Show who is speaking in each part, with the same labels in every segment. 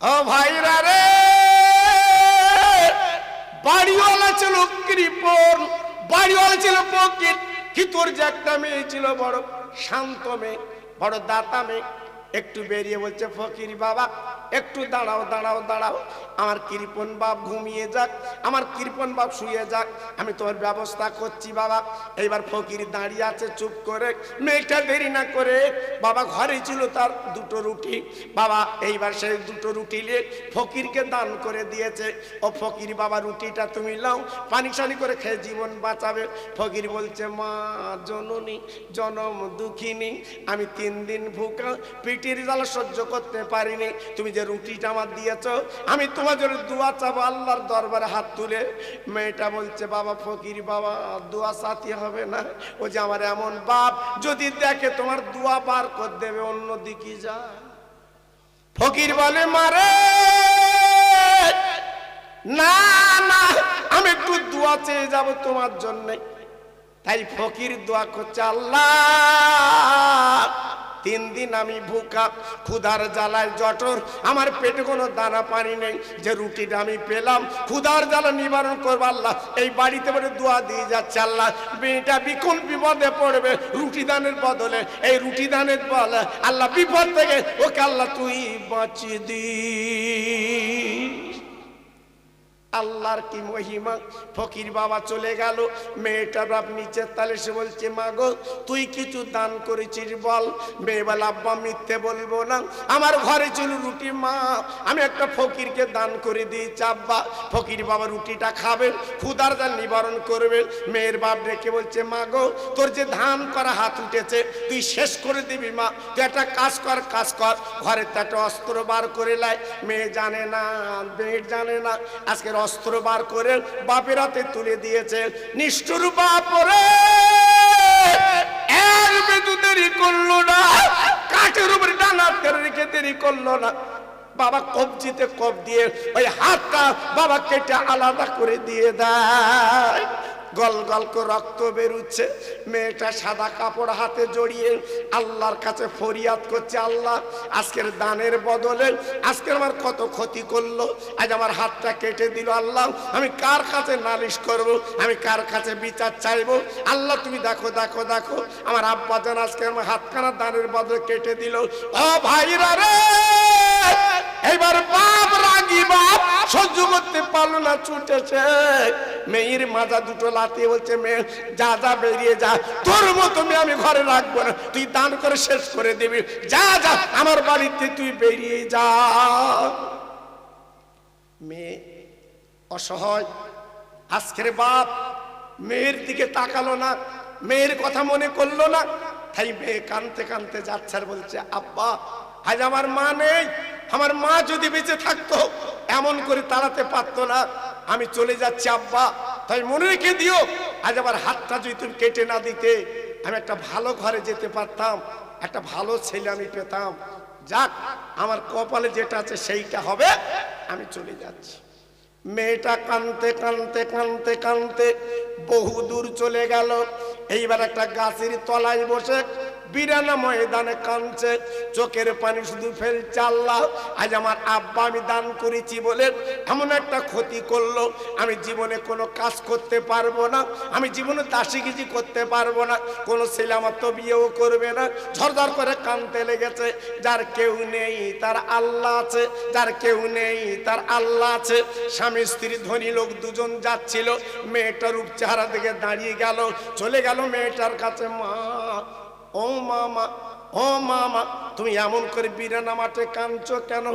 Speaker 1: ও ভাইরা রে, বাড়িওয়ালা ছিল কৃপণ, বাড়িওয়ালা ছিল ফকির, কি তোর যে একটা মেয়ে ছিল বড় শান্ত মেয়ে, বড় দাতা মেয়ে। একটু বেরিয়ে বলছে, ফকির বাবা একটু দাঁড়াও দাঁড়াও দাঁড়াও, আমার কৃপণ বাপ ঘুমিয়ে যাক, আমার কৃপণ বাপ শুয়ে যাক, আমি তোমার ব্যবস্থা করছি বাবা। এইবার ফকির দাঁড়িয়ে আছে চুপ করে। মেয়েটা দেরি না করে, বাবা ঘরে ছিল তার দুটো রুটি, বাবা এইবার সেই দুটো রুটি নিয়ে ফকিরকে দান করে দিয়েছে। ও ফকির বাবা রুটিটা তুমি লাও, পানি সানি করে খেয়ে জীবন বাঁচাবে। ফকির বলছে, মা জননী জনম দুঃখিনী, আমি 3 দিন ভুকা, পিটির জ্বালা সহ্য করতে পারিনি, তুমি যে রুটিটা আমার দিয়েছ, আমি তোমার জন্য দোয়া চাবো আল্লাহর দরবারে হাত তুলে। মেয়েটা বলছে, বাবা ফকির বাবা দোয়া চাইতে হবে না, ও যে আমার এমন বাপ, যদি দেখে তোমার দোয়া বার করে দেবে, অন্যদিকে যা। ফকির বলে, মারে না না, আমি একটু দোয়া চেয়ে যাব তোমার জন্য। তাই ফকির দোয়া করছে, আল্লাহ 3 দিন আমি ভুকা, ক্ষুধার জ্বালায় জঠর, আমার পেটে কোনো দানা পানি নেই, যে রুটিটা আমি পেলাম ক্ষুধার জ্বালা নিবারণ করবো আল্লাহ। এই বাড়িতে বলে দোয়া দিয়ে যাচ্ছে, আল্লাহ মেয়েটা বিকুল বিপদে পড়বে, রুটি দানের বদলে এই রুটি দানের বলে আল্লাহ বিপদ থেকে ওকে আল্লাহ তুই বাঁচিয়ে দিস। আল্লাহর কি মহিমা। ফকির বাবা চলে গেল, মেয়েটার বাপ নিচের তালে সে বলছে, মা গো তুই কিছু দান করেছিস বল। মেয়ে বলে, আব্বা মিথ্যে বলবো না, আমার ঘরে ছিল রুটি মা, আমি একটা ফকিরকে দান করে দিয়েছি আব্বা। ফকির বাবা রুটিটা খাবে, ক্ষুধার জ্বালা নিবারণ করবে। মেয়ের বাপ ডেকে বলছে, মা গো তোর যে ধান করা হাত উঠেছে তুই শেষ করে দিবি মা, তুই একটা কাজ কর, কাজ কর, ঘরের তো একটা অস্ত্র বার করে লাই। মেয়ে জানে না, মেয়ে জানে না, আজকের অস্ত্র বার করে বাপের হাতে তুলে দিয়েছে। নিষ্ঠুর বাপ রে, এর বেদু দেরি করলো না, কাঠের উপরে ডানা রেখে দেরি করলো না, বাবা কবজিতে কব দিয়ে ওই হাতটা বাবা কেটে আলাদা করে দিয়ে দেয়। গল গল করে রক্ত বেরুচ্ছে। মেয়েটা সাদা কাপড় হাতে জড়িয়ে আল্লাহর কাছে ফরিয়াদ করছে, আল্লাহ আজকের দানের বদলে আজকের আমার কত ক্ষতি করলো, আজ আমার হাতটা কেটে দিল, আল্লাহ আমি কার কাছে নালিশ করব, আমি কার কাছে বিচার চাইবো, আল্লাহ তুমি দেখো দেখো দেখো, আমার আব্বা জান আজকে আমার হাতখানা দানের বদলে কেটে দিল। ও ভাইরা রে, এবার বাপ রাগি, বাপ সহ্য করতে পারলো না, ছুটেছে মেয়ের মাজা দুটো লাতিয়ে বলছে, মেয়ে যা যা বেরিয়ে যা, তোর মতো মেয়ে আমি ঘরে রাখবো না, তুই দান করে শেষ করে দিবি, যা যা আমার বাড়িতে তুই বেরিয়ে যা। মেয়ে অসহায়, আজকের বাপ মেয়ের দিকে তাকালো না, মেয়ের কথা মনে করলো না, তাই মেয়ে কানতে কানতে যাচ্ছে আর বলছে, আব্বা আজ আমার মা নেই, আমার মা যদি বেঁচে থাকতো এমন করে তাড়াতে পারতো না, আমি চলে যাচ্ছি আব্বা, তাই মনে রেখে দিও, আজ আমার হাতটা যদি তুমি কেটে না দিতে আমি একটা ভালো ঘরে যেতে পারতাম, একটা ভালো ছেলে আমি পেতাম, যাক আমার কপালে যেটা আছে সেইটা হবে, আমি চলে যাচ্ছি। মেয়েটা কানতে কানতে কানতে কানতে বহু দূর চলে গেল। এইবার একটা গাছের তলায় বসে বিরানা ময়দানে কাঁদছে, চোখের পানি শুধু ফেলছে, আল্লাহ আজ আমার আব্বা আমি দান করেছি বলে এমন একটা ক্ষতি করলো, আমি জীবনে কোনো কাজ করতে পারবো না, আমি জীবনে দাসীগিজি করতে পারবো না, কোনো ছেলে আমার তো বিয়েও করবে না, ঝরঝর করে কাঁদতে লেগেছে। যার কেউ নেই তার আল্লাহ আছে, যার কেউ নেই তার আল্লাহ আছে। স্বামী স্ত্রী ধনী লোক দুজন যাচ্ছিল, মেয়েটার রূপ চেহারা দিকে দাঁড়িয়ে গেল, চলে গেল মেয়েটার কাছে, মা ও মামা, ও মামা তুমি এমন করে বিরানা মাঠে কাঁদছো কেন,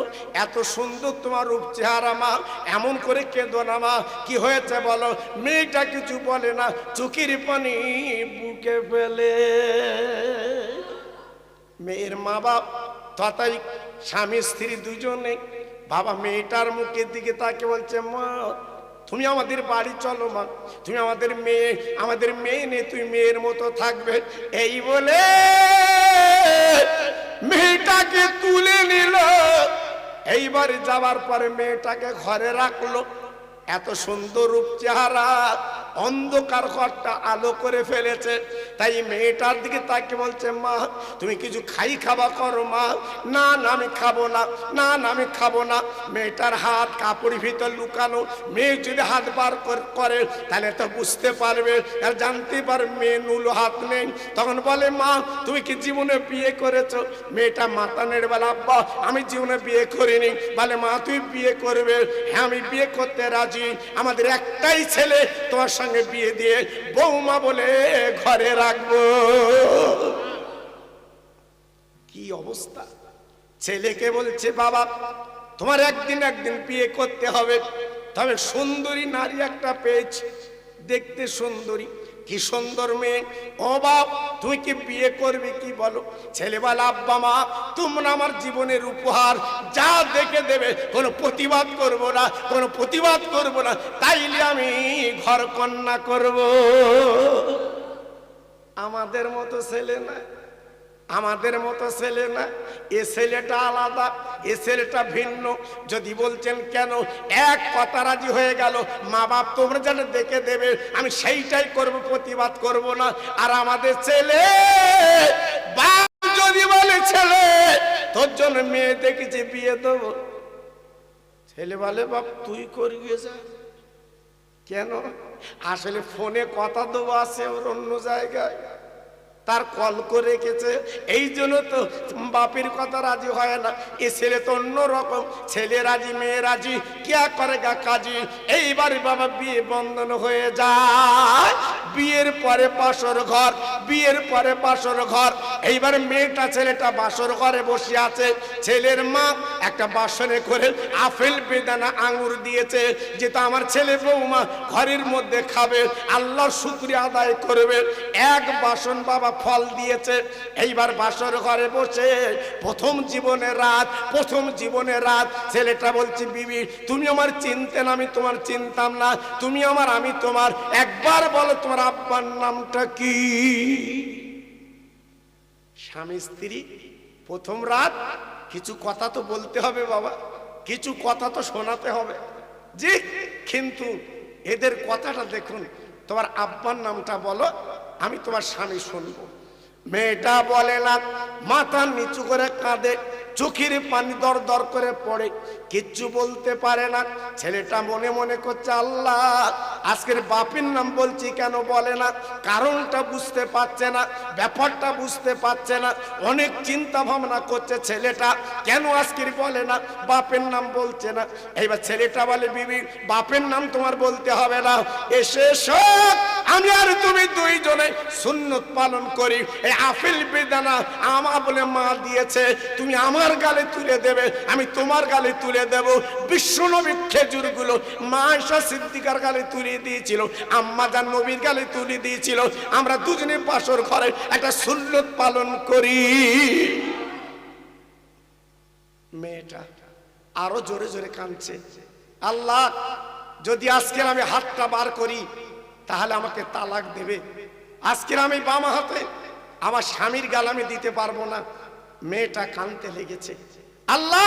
Speaker 1: এত সুন্দর তোমার রূপ চেহারা মা, এমন করে কেঁদো না মা, কি হয়েছে বলো। মেয়েটা কিছু বলে না, চোখের পানি বুকে ফেলে। মেয়ের মা বাপ তথাই স্বামী স্ত্রী দুজনে, বাবা মেয়েটার মুখের দিকে তাকে বলছে, মা তুমি আমাদের বাড়ি চলো মা, তুমি আমাদের মেয়ে নেই, তুমি মেয়ের মতো থাকবে। এই বলে মেয়েটাকে তুলে নিল। এইবার যাবার পরে মেয়েটাকে ঘরে রাখলো। এত সুন্দর রূপ চেহারা, অন্ধকার ঘরটা আলো করে ফেলেছে। তাই মেয়েটার দিকে তাকে বলছে, মা তুমি কিছু খাবা করো মা। না না আমি খাবো না, না না আমি খাবো না। মেয়েটার হাত কাপড়ের ভিতর লুকানো, মেয়ে যদি হাত বার করে তাহলে তো বুঝতে পারবে আর জানতে পারবে মেয়ে নুলো হাত নেই। তখন বলে, মা তুমি কি জীবনে বিয়ে করেছো? মেয়েটা মাথা নেড়ে বলে, আব্বা আমি জীবনে বিয়ে করিনি। বলে, মা তুই বিয়ে করবে? হ্যাঁ আমি বিয়ে করতে রাজি, আমাদের একটাই ছেলে, তোমার সঙ্গে বিয়ে দিয়ে বৌমা বলে ঘরে রাখবো। কি অবস্থা! ছেলেকে বলছে, বাবা তোমার একদিন বিয়ে করতে হবে, তবে সুন্দরী নারী একটা পেয়েছি, দেখতে সুন্দরী, কি সুন্দর মেয়ে। ও বাপ তুই কি বিয়ে করবি কি বলো? ছেলে বলে, আব্বা মা তোমরা আমার জীবনের উপহার, যা দেখে দেবে কোনো প্রতিবাদ করব না, কোনো প্রতিবাদ করব না, তাইলে আমি ঘর কন্যা করব। আমাদের মতো ছেলে না, আমাদের মতো ছেলে না, এ ছেলেটা আলাদা, এ ছেলেটা ভিন্ন। যদি বলছেন কেন, এক কথা রাজি হয়ে গেল, মা বাপ তোমরা যেন দেখে দেবে আমি সেইটাই করব, প্রতিবাদ করব না। আর আমাদের ছেলে বাপ যদি বলে ছেলে তোর জন্য মেয়ে দেখেছি বিয়ে দেবো, ছেলে বলে বাপ তুই করি যা। কেন? আসলে ফোনে কথা দেবো আছে ওর অন্য জায়গায়, তার কল করে রেখেছে, এই জন্য তো বাপের কথা রাজি হয় না। এ ছেলে তো অন্য রকম, ছেলে রাজি মেয়ে রাজি, কে করে গা কাজী। এইবার বাবা বিয়ে বন্ধন হয়ে যায়, বিয়ের পরে বাসর ঘর, বিয়ের পরে বাসর ঘর। এইবার মেয়েটা ছেলেটা বাসর ঘরে বসে আছে, ছেলের মা একটা বাসনে করে আপেল বেদানা আঙুর দিয়েছে, যেটা আমার ছেলে বৌমা ঘরের মধ্যে খাবে, আল্লাহর শুকরিয়া আদায় করবে। এক বাসন বাবা ফল দিয়েছে। এইবার বাসর ঘরে বসে প্রথম জীবনের রাত, প্রথম জীবনের রাত, ছেলেটা বলছে, বিবি তুমি আমার চিনতেন, আমি তোমার চিনতাম না, তুমি আমার আমি তোমার, একবার বলো তোমার আব্বার নামটা কি? স্বামী স্ত্রী প্রথম রাত, কিছু কথা তো বলতে হবে বাবা, কিছু কথা তো শোনাতে হবে জি। কিন্তু এদের কথাটা দেখুন, তোমার আব্বার নামটা বলো, আমি তোমার স্বামী শুনবো। মেয়েটা বলে না, মাথা নিচু করে কাঁদে, চোখের পানি দর দর করে পড়ে, কিচ্ছু বলতে পারে না। ছেলেটা মনে মনে করছে, আল্লাহ আজকের বাপের নাম বলছি কেন বলে না, কারণটা বুঝতে পারছে না, ব্যাপারটা বুঝতে পারছে না, অনেক চিন্তা ভাবনা করছে ছেলেটা, কেন আজকের বলে না, বাপের নাম বলছে না। এইবার ছেলেটা বলে, বিবি বাপের নাম তোমার বলতে হবে না, এসে সব আমি আর তুমি দুইজনে সুন্নত পালন করি। এই আপেল বেদানা আমা বলে মা দিয়েছে, তুমি আমার গালে তুলে দেবে, আমি তোমার গালে তুলে দেব। বিশ্বনবীর খেজুর গুলো মা আয়েশা সিদ্দিকার গালে তুলে দিয়েছিল, আম্মা জান নবীর গালে তুলে দিয়েছিল। আমরা দুজনে বাসর ঘরে একটা সুন্নত পালন করি। মেয়েটা আরো জোরে জোরে কাঁদছে, আল্লাহ যদি আজকের আমি হাতটা বার করি তাহলে আমাকে তালাক দেবে, আজকের আমি বাম হাতে আমার স্বামীর গাল আমি দিতে পারবো না। মেয়েটা কাঁদতে লেগেছে, আল্লাহ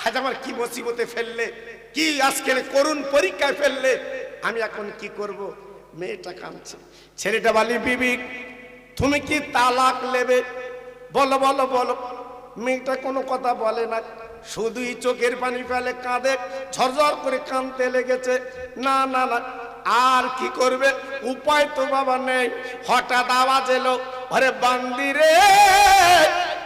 Speaker 1: আজ আমার কি মুসিবতে ফেললে, কি আজকের করুণ পরীক্ষায় ফেললে, আমি এখন কি করব? মেয়েটা কাঁদছে। ছেলেটা বলে, বিবি তুমি কি তালাক নেবে? বলো বলো বলো। মেয়েটা কোনো কথা বলে না, শুধুই চোখের পানি ফেলে, কাঁদে, ঝরঝর করে কাঁদতে লেগেছে। না না না, আর কি করবে, উপায় তো বাবা নেই। হঠাৎ আওয়াজ এলো, আরে বান্দি রে,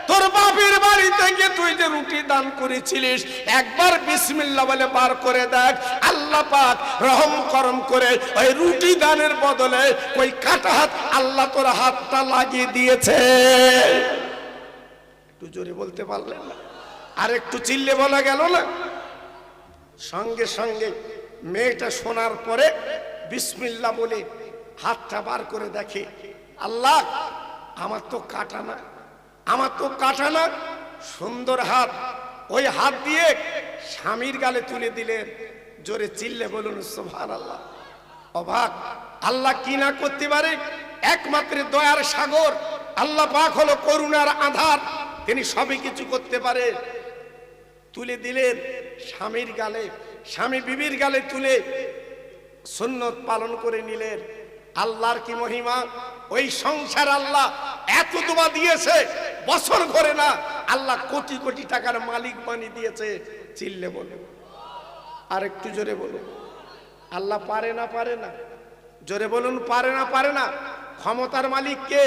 Speaker 1: তোর বাপের বাড়ি থেকে তুই যে রুটি দান করেছিলিস, একবার বিসমিল্লাহ বলে বার করে দেখ, আল্লাহ পাক রহম করম করে ওই রুটি দানের বদলে ওই কাটা হাত আল্লাহ তোর হাতটা লাগিয়ে দিয়েছে। একটু জোরে বলতে পারলেন না? আর একটু চিল্লে বলা গেল না? সঙ্গে সঙ্গে মেয়েটা শোনার পরে বিসমিল্লাহ বলে হাতটা বার করে দেখে, আল্লাহ আমার তো কাটা না, আমার তো কাটা না, সুন্দর হাত। ওই হাত দিয়ে স্বামীর গালে তুলে দিলেন। জোরে চিল্লে বলুন সুবহানাল্লাহ। অবাক, আল্লাহ কি না করতে পারে? একমাত্র দয়ার সাগর আল্লাহ পাক হলো করুণার আধার, তিনি সবই কিছু করতে পারে। তুলে দিলেন স্বামীর গালে, স্বামী বিবির গালে তুলে সুন্নত পালন করে নিলেন। আল্লাহর কি মহিমা! ওই সংসার আল্লাহ এত দোয়া দিয়েছে, বছর ঘরে না, আল্লাহ কোটি কোটি টাকার মালিক বানিয়ে দিয়েছে। চিল্লে বলো, আর একটু জোরে বলো, আল্লাহ পারে না? পারে না? জোরে বলুন, পারে না? পারে না? ক্ষমতার মালিক কে?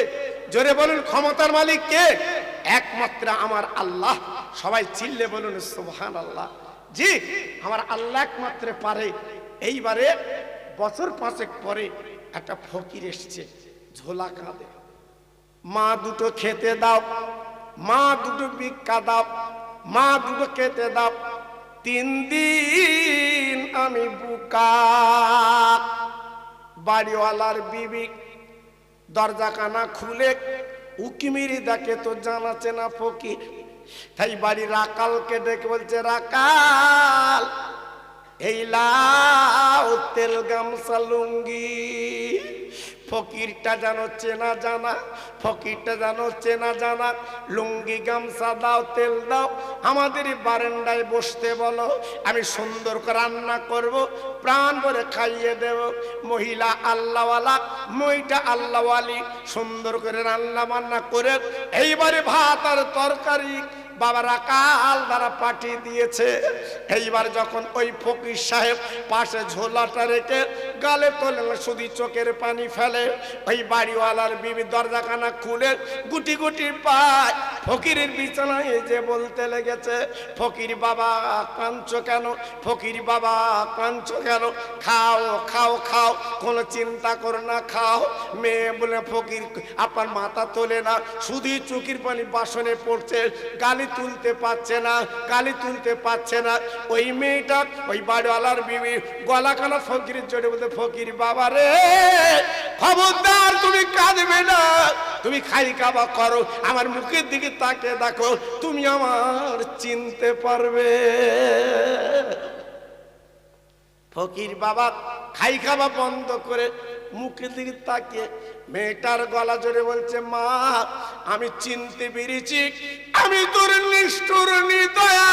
Speaker 1: জোরে বলুন, ক্ষমতার মালিক কে? একমাত্র আমার আল্লাহ। সবাই চিল্লে বলুন সুবহানাল্লাহ। জি, আমার আল্লাহ একমাত্র পারে। এইবারে বছর 5 পরে একটা ফকির এসছে, ঝোলা কাঁদে, মা দুটো খেতে দাও, মা দুটো ভিক্ষা দাও, মা দুটো খেতে দাও। 3 দিন আমি বুকা। বাড়িওয়ালার বিবি দরজা কানা খুলে উকি মেরে দেখে তো জানাচ্ছে না ফকির। তাই বাড়ির রাকালকে ডেকে বলছে, রাকাল এই লাও তেল গামছা লুঙ্গি। ফকিরটা জানো চেনা জানা, ফকিরটা জানো চেনা জানা। লুঙ্গি গামছা দাও, তেল দাও, আমাদের বারান্দায় বসতে বলো, আমি সুন্দর করে রান্না করব, প্রাণ ভরে খাইয়ে দেব। মহিলা আল্লাহওয়ালা, মইটা আল্লাহওয়ালি, সুন্দর করে রান্না বান্না করে এইবারে ভাত আর তরকারি বাবা রাকাল দ্বারা পাঠিয়ে দিয়েছে। এইবার যখন ওই ফকির সাহেব পাশে ঝোলাটা রেখে গালে তোলে, শুধু চোখের পানি ফেলে, ওই বাড়িওয়ালার বিবি দরজাখানা খুলে গুটি গুটি পায় ফকিরের বিছানায় যে বলতে লেগেছে, ফকির বাবা কাঁদছো কেন? ফকির বাবা কাঁদছো কেন? খাও খাও খাও, কোনো চিন্তা করো না, খাও। মেয়ে বলে, ফকির আপনার মাথা তোলে না, শুধুই চোখের পানি বাসনে পড়ছে, গালি তুলতে পারছে না, গালি তুলতে পারছে না। ওই মেয়েটা ওই বাড়িওয়ালার বিবি গলা কানা ফকিরের জোরে বলতে, ফকির বাবা রে, খবরদার তুমি কাঁদবে না, তুমি খাই খাবা করো, আমার মুখের দিকে তাকিয়ে দেখো, তুমি আমার চিনতে পারবে। ফকির বাবা খাই খাওয়া বন্ধ করে মুখের দিকে তাকিয়ে মেয়েটার গলা জোরে বলছে, মা আমি চিনতে পেরেছি, আমি তোর নিষ্ঠুর নিদয়া,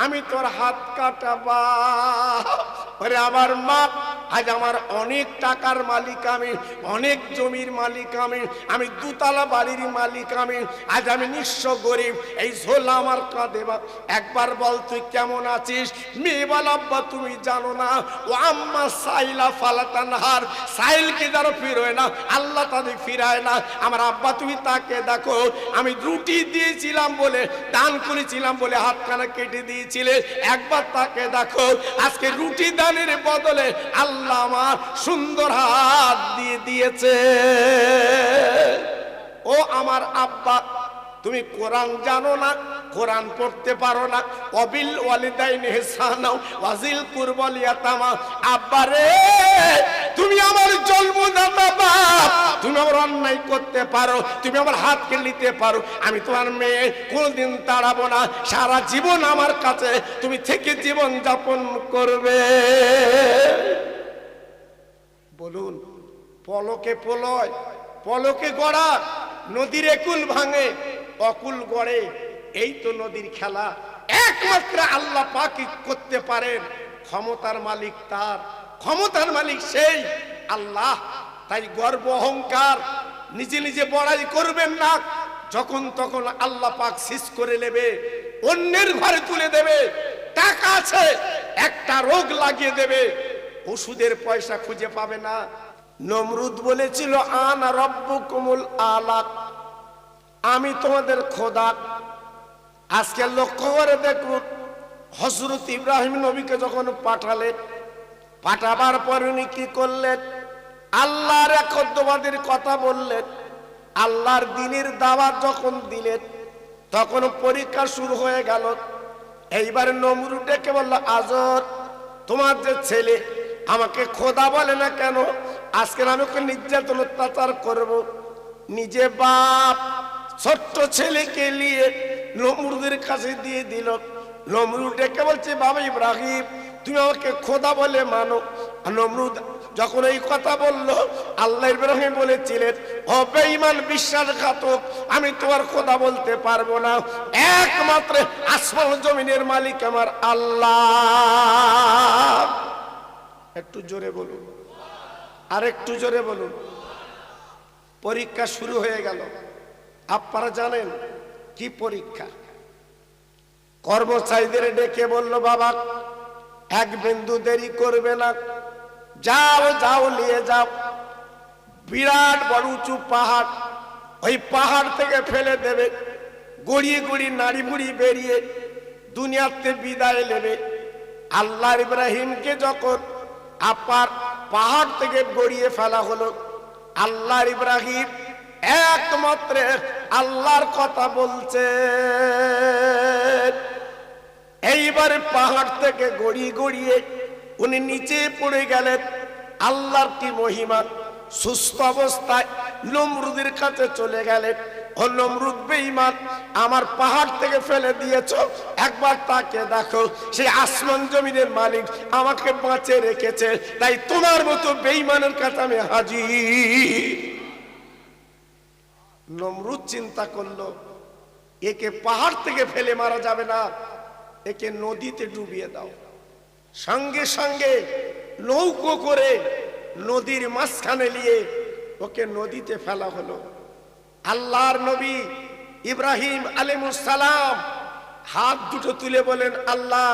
Speaker 1: আমি তোর হাত কাটা বাপ। আরে আমার মা, আজ আমার অনেক টাকার মালিক আমি, অনেক জমির মালিক আমি, আমি 2 তলা বাড়ির মালিক আমি, আজ আমি নিঃস্ব গরিব, এই ঝোলা আমার কাঁধে। একবার বল তুই কেমন আছিস? মেয়ে বল, আব্বা তুমি জানো না, ও আম্মা সাইলা ফালাতানহার, সাইলকে যারা ফিরোয় না আল্লাহ তাদের ফিরায় না। আমার আব্বা তুমি তাকে দেখো, আমি রুটি দিয়েছিলাম বলে, দান করেছিলাম বলে হাতখানা কেটে দিয়েছিলে, একবার তাকে দেখো, আজকে রুটি দানের বদলে আল্লাহ আমার সুন্দর হাত দিয়ে দিয়েছে। ও আমার আব্বা, তুমি কোরআন জানো না, কোরআন পড়তে পারো না। অবিল ওয়ালিদাইন ইহসানা ওয়াজিল কুরবাল ইয়াতামা। আব্বা রে, তুমি আমার জন্মদাতা বাপ, তুমি আমার অন্যায় করতে পারো, তুমি আমার হাতকে নিতে পারো, আমি তোমার মেয়ে কোনদিন তাড়াবো না, সারা জীবন আমার কাছে তুমি থেকে জীবন যাপন করবে। বলুন, পলকে পলয়, পলকে গড়া নদীর একুল ভাঙে, অকুল গড়ে, এই তো নদীর খেলা। একমাত্র আল্লাহ পাকই করতে পারেন, ক্ষমতার মালিক তার, ক্ষমতার মালিক সেই আল্লাহ। তাই গর্ব অহংকার নিজে নিজে বড়াই করবেন না, যখন তখন আল্লাহ পাক শেষ করে নেবে, অন্যের ঘরে তুলে দেবে। টাকা আছে, একটা রোগ লাগিয়ে দেবে, ওষুধের পয়সা খুঁজে পাবে না। নমরুদ বলেছিল, আনা রব্বুকুমুল আলা, আমি তোমাদের খোদা। আজকে লক্ষ্য করে দেখুন, হযরত ইব্রাহিম নবীকে যখন পাঠালেন, পাঠাবার পর উনি কি করলেন? আল্লাহর একত্ববাদের কথা বললেন, আল্লাহর দ্বীনের দাওয়াত যখন দিলেন, তখন পরীক্ষা শুরু হয়ে গেল। এইবার নমরুদ ডেকে বলল, আজর তোমার যে ছেলে আমাকে খোদা বলে না কেন? আজকে আমি ওকে নির্যাতন অত্যাচার করব। নিজে বাপ ছোট্ট ছেলেকে নিয়ে নমরুদের কাছে দিয়ে দিল। নমরুদ ডেকে বলছে, বাবা ইব্রাহিম তুমি আমাকে খোদা বলে মানো? নমরুদ যখন এই কথা বললো, আল্লাহ ইব্রাহিম বলেছিলেন, ও বেঈমান বিশ্বাসঘাতক, আমি তোমার খোদা বলতে পারবো না, একমাত্র আসমান জমিনের মালিক আমার আল্লাহ। একটু জোরে বলুন, আর একটু জোরে বলুন। পরীক্ষা শুরু হয়ে গেল। আপনারা জানেন কি পরীক্ষা? কর্মচারীদের ডেকে বলল, বাবা এক বিন্দু দেরি করবে না, যাও যাও নিয়ে যাও বিরাট বড় উঁচু পাহাড়, ওই পাহাড় থেকে ফেলে দেবে, গড়িয়ে গড়িয়ে নাড়ি বুড়ি বেরিয়ে দুনিয়াতে বিদায় নেবে। আল্লাহ ইব্রাহিমকে যখন আপার পাহাড় থেকে গড়িয়ে ফেলা হলো, আল্লাহ ইব্রাহিম একমাত্র আল্লাহর কথা বলছে। এইবারে পাহাড় থেকে গড়িয়ে গড়িয়ে উনি নিচে পড়ে গেলেন। আল্লাহর কি মহিমা! সুস্থ অবস্থায় নমরুদের কাছে চলে গেলেন। ও নমরুদ বেঈমান, আমার পাহাড় থেকে ফেলে দিয়েছ, একবার তাকে দেখো, সেই আসমান জমিনের মালিক আমাকে বাঁচিয়ে রেখেছে, তাই তোমার মতো বেঈমানের কাছে আমি হাজির। নমরুদ চিন্তা করলো, একে পাহাড় থেকে ফেলে মারা যাবে না, একে নদীতে ডুবিয়ে দাও। সঙ্গে সঙ্গে নৌকো করে নদীর মাঝখানে নিয়ে ওকে নদীতে ফেলা হলো। আল্লাহর নবী ইব্রাহিম আলাইহিস সালাম হাত দুটো তুলে বলেন, আল্লাহ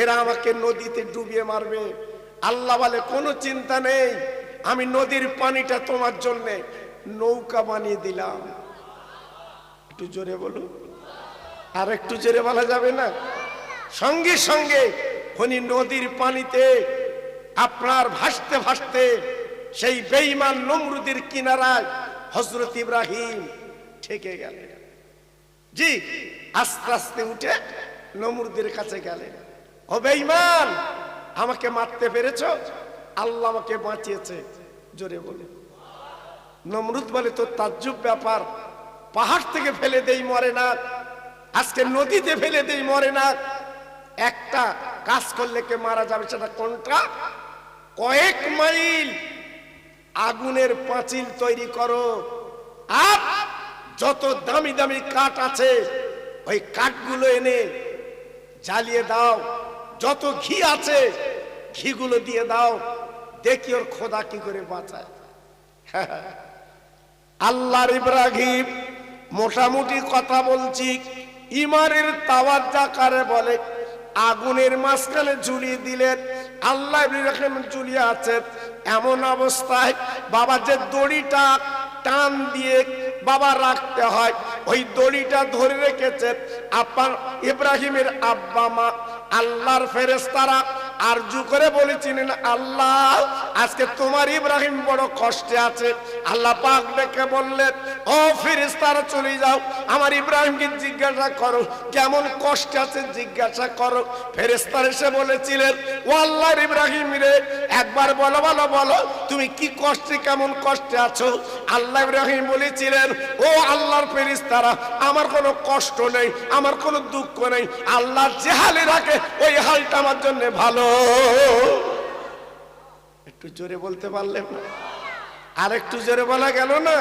Speaker 1: এরা আমাকে নদীতে ডুবিয়ে মারবে। আল্লাহ বলে, কোনো চিন্তা নেই, আমি নদীর পানিটা তোমার জন্য নৌকা বানিয়ে দিলাম। একটু জোরে বলুন, আর একটু জোরে বলা যাবে না? সঙ্গে সঙ্গে উনি নদীর পানিতে আপনার ভাসতে ভাসতে সেই বেঈমান নমরুদের কিনারায় হযরত ইব্রাহিম ঠেকে গেলেন। জি, আস্তে আস্তে উঠে নমরুদের কাছে গেলেন। ও বেঈমান, আমাকে মারতে পেরেছো? আল্লাহ আমাকে বাঁচিয়েছে। জোরে বলে। নমরুদ বলে, তো তাজ্জুব ব্যাপার, পাহাড় থেকে ফেলে দেই মরে না, আজকে নদীতে ফেলে দেই মরে না, একটা কাজ করলে কে মারা যাবে, সেটা কোনটা? কয়েক মাইল আগুনের পাঁচিল তৈরি করো, আর যত দামি দামি কাঠ আছে ওই কাঠগুলো এনে জ্বালিয়ে দাও, যত ঘি আছে ঘিগুলো দিয়ে দাও, দেখি ওর খোদা কি করে বাঁচায়। আল্লাহর ইব্রাহিম মোটামুটি কথা বলছি, ইমানের তাওয়াজ্জা কারে বলে, আগুনের মাঝখানে ঝুলিয়ে দিলেন। আল্লাহ ইব্রাহিম ঝুলিয়ে আছেন, এমন অবস্থায় বাবা যে দড়িটা টান দিয়ে বাবা রাখতে হয়, ওই দড়িটা ধরে রেখেছেন আপনার ইব্রাহিমের আব্বা মা। আল্লাহর ফেরেশতারা আরজু করে বলেছিলেন, আল্লাহ আজকে তোমার ইব্রাহিম বড় কষ্টে আছে। আল্লাহ পাক ডেকে বললেন, ও ফেরেশতারা চলে যাও, আমার ইব্রাহিমকে জিজ্ঞাসা করো কেমন কষ্টে আছে, জিজ্ঞাসা করো। ফেরেশতারা এসে বলেছিলেন, ও আল্লাহর ইব্রাহিম রে, একবার বলো বলো বলো, তুমি কি কষ্টে, কেমন কষ্টে আছো? আল্লাহ ইব্রাহিম বলেছিলেন, ও আল্লাহর ফেরেশতারা, আমার কোনো কষ্ট নেই, আমার কোনো দুঃখ নেই, আল্লাহ যে হালে রাখে ওই হালটা আমার জন্য ভালো। একটু জোরে বলতে পারলেন না? আর একটু জোরে বলা গেল না?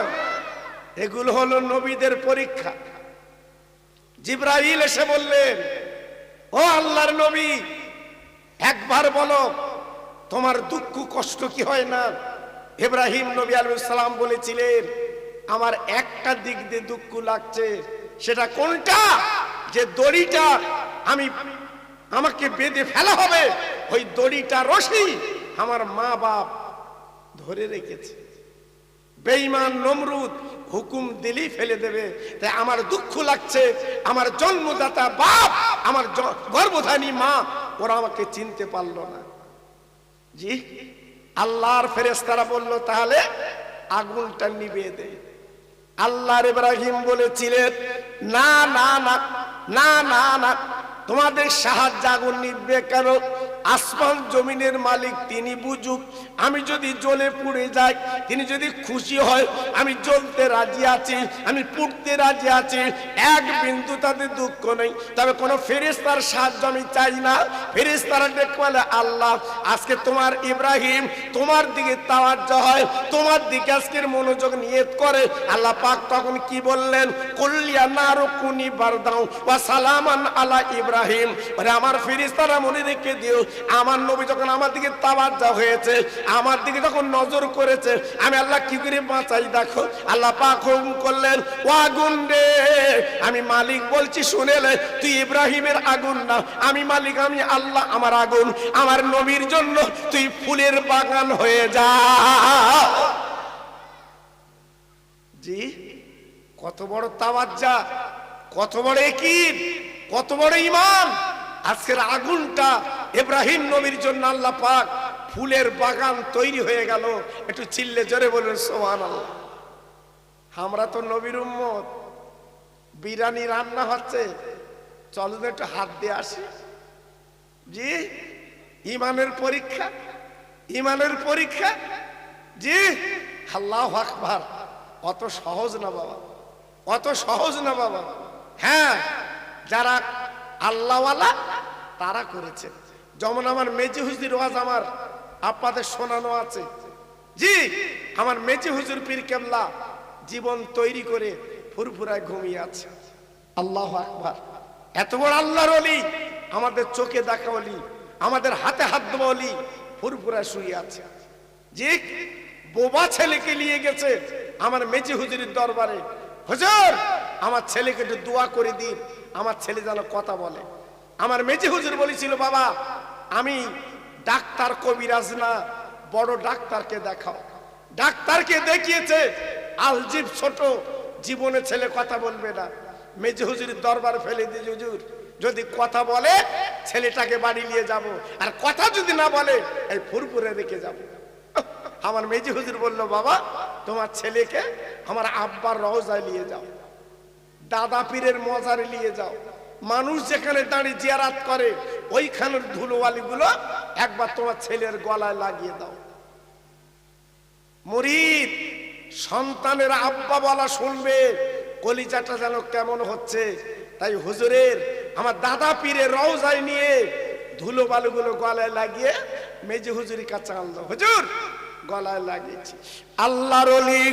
Speaker 1: এগুলো হলো নবীদের পরীক্ষা। জিবরাইল এসে বললেন, ও আল্লাহর নবী, একবার বলো তোমার দুঃখ কষ্ট কি হয় না? ইব্রাহিম নবী আলাইহিস সালাম বলেছিলেন, আমার একটা দিক দিয়ে দুঃখ লাগছে। সেটা কোনটা? যে দড়িটা আমাকে বেঁধে ফেলা হবে, ওই দড়িটা রশি আমার মা বাপ ধরে রেখেছে। বেঈমান নমরুদ হুকুম দিলেই ফেলে দেবে, তাই আমার দুঃখ লাগছে। আমার জন্মদাতা বাপ, আমার গর্ভধারী মা, ওরা আমাকে চিনতে পারলো না। জি, আল্লাহর ফেরেশতারা বলল, তাহলে আগুনটা নিভিয়ে দে। আল্লাহর ইব্রাহিম বলেছিলেন, না না না না না না, তোমাদের সাহায্য আগুন নিভবে কেন? আসমান জমিনের মালিক তিনি বুঝুক। আমি যদি জ্বলে পুড়ে যাই, তিনি যদি খুশি হয়, আমি জ্বলতে রাজি আছি, আমি পুড়তে রাজি আছি, এক বিন্দু তাদের দুঃখ নেই। তবে কোনো ফেরেশতার সাহায্য আমি চাই না। ফেরেশতারা ডেকে বলে, আল্লাহ আজকে তোমার ইব্রাহিম তোমার দিকে তাওয়াজ্জু হয়, তোমার দিকে আজকের মনোযোগ নিয়ত করে। আল্লাহ পাক তখন কি বললেন? কুল্লিয়া নারু কুনি বারদাও ওয়া সালামান আলা ইব্রাহিম। আরে আমার ফেরেশতারা মনে রেখে দিও, আমার নবী যখন আমার দিকে তাওয়াজ্জুহ হয়েছে, আমার দিকে যখন নজর করেছে, আমি আল্লাহ কি করে বাঁচাই দেখো। আল্লাহ পাক হুকুম করলেন, ও আগুন রে, আমি মালিক বলছি শুনে নে, তুই ইব্রাহিমের আগুন না, আমি মালিক, আমি আল্লাহ, আমার আগুন, আমার নবীর জন্য তুই ফুলের বাগান হয়ে যা। জি, কত বড় তাওয়াজ্জুহ, কত বড় ইয়াকিন, কত বড় ঈমান। আজকের আগুনটা ইব্রাহিম নবীর জন্য আল্লাহ পাক ফুলের বাগান তৈরি হয়ে গেল। একটু চিল্লে জোরে বলুন সুবহানাল্লাহ। আমরা তো নবীর উম্মত, বিরিয়ানি রান্না হচ্ছে, চলুন একটু হাত দিয়ে আসি। জি, ঈমানের পরীক্ষা, ঈমানের পরীক্ষা। জি, আল্লাহু আকবার। অত সহজ না বাবা, অত সহজ না বাবা। হ্যাঁ, যারা আল্লাহওয়ালা তারা করেছে। যেমন আমার মেজি হুজুর ওয়াজ আমার আপনাদের শোনানো আছে। জি, আমার মেজি হুজুর পীর কেবলা জীবন তৈরি করে ফুরফুরায় ঘুমিয়ে আছে। আল্লাহু আকবার। এত বড় আল্লাহর ওলি, আমাদের চোখে দেখা ওলি, আমাদের হাতে হাত দেওয়া ওলি ফুরফুরায় শুয়ে আছে। জি, বোবা ছেলেকে নিয়ে গেছে আমার মেজি হুজুরের দরবারে, হুজুর আমার ছেলেকে একটু দোয়া করে দিন, আমার ছেলে যেন কথা বলে। আমার মেজি হুজুর বলেছিল, বাবা আমি ডাক্তার কবিরাজ না, বড় ডাক্তারকে দেখাও। ডাক্তারকে দেখিয়েছে, আলজিব ছোট, জীবনে ছেলে কথা বলবে না। মেজি হুজুরের দরবার ফেলে দিয়ে, হুজুর যদি কথা বলে ছেলেটাকে বাড়ি নিয়ে যাব, আর কথা যদি না বলে এই ফুরফুরে রেখে যাব। আমার মেজি হুজুর বলল, বাবা তোমার ছেলেকে আমার আব্বার রওজায় নিয়ে যাও, দাদা পীরের মজারে নিয়ে যাও, মানুষ যেখানে দাঁড়িয়ে জিয়ারাত করে ওইখানের ধুলোওয়ালি গুলো একবার তোমার ছেলের গলায় লাগিয়ে দাও। মুরিদ সন্তানের আব্বা বলা শুনবে, কলিজাটা যেন কেমন হচ্ছে। তাই হুজুরের আমার দাদা পীরের রওজায় নিয়ে ধুলোবালুগুলো গলায় লাগিয়ে মেজি হুজুরের কাছে আনলো। হুজুর গলায় লাগিয়েছি। আল্লাহর ওলি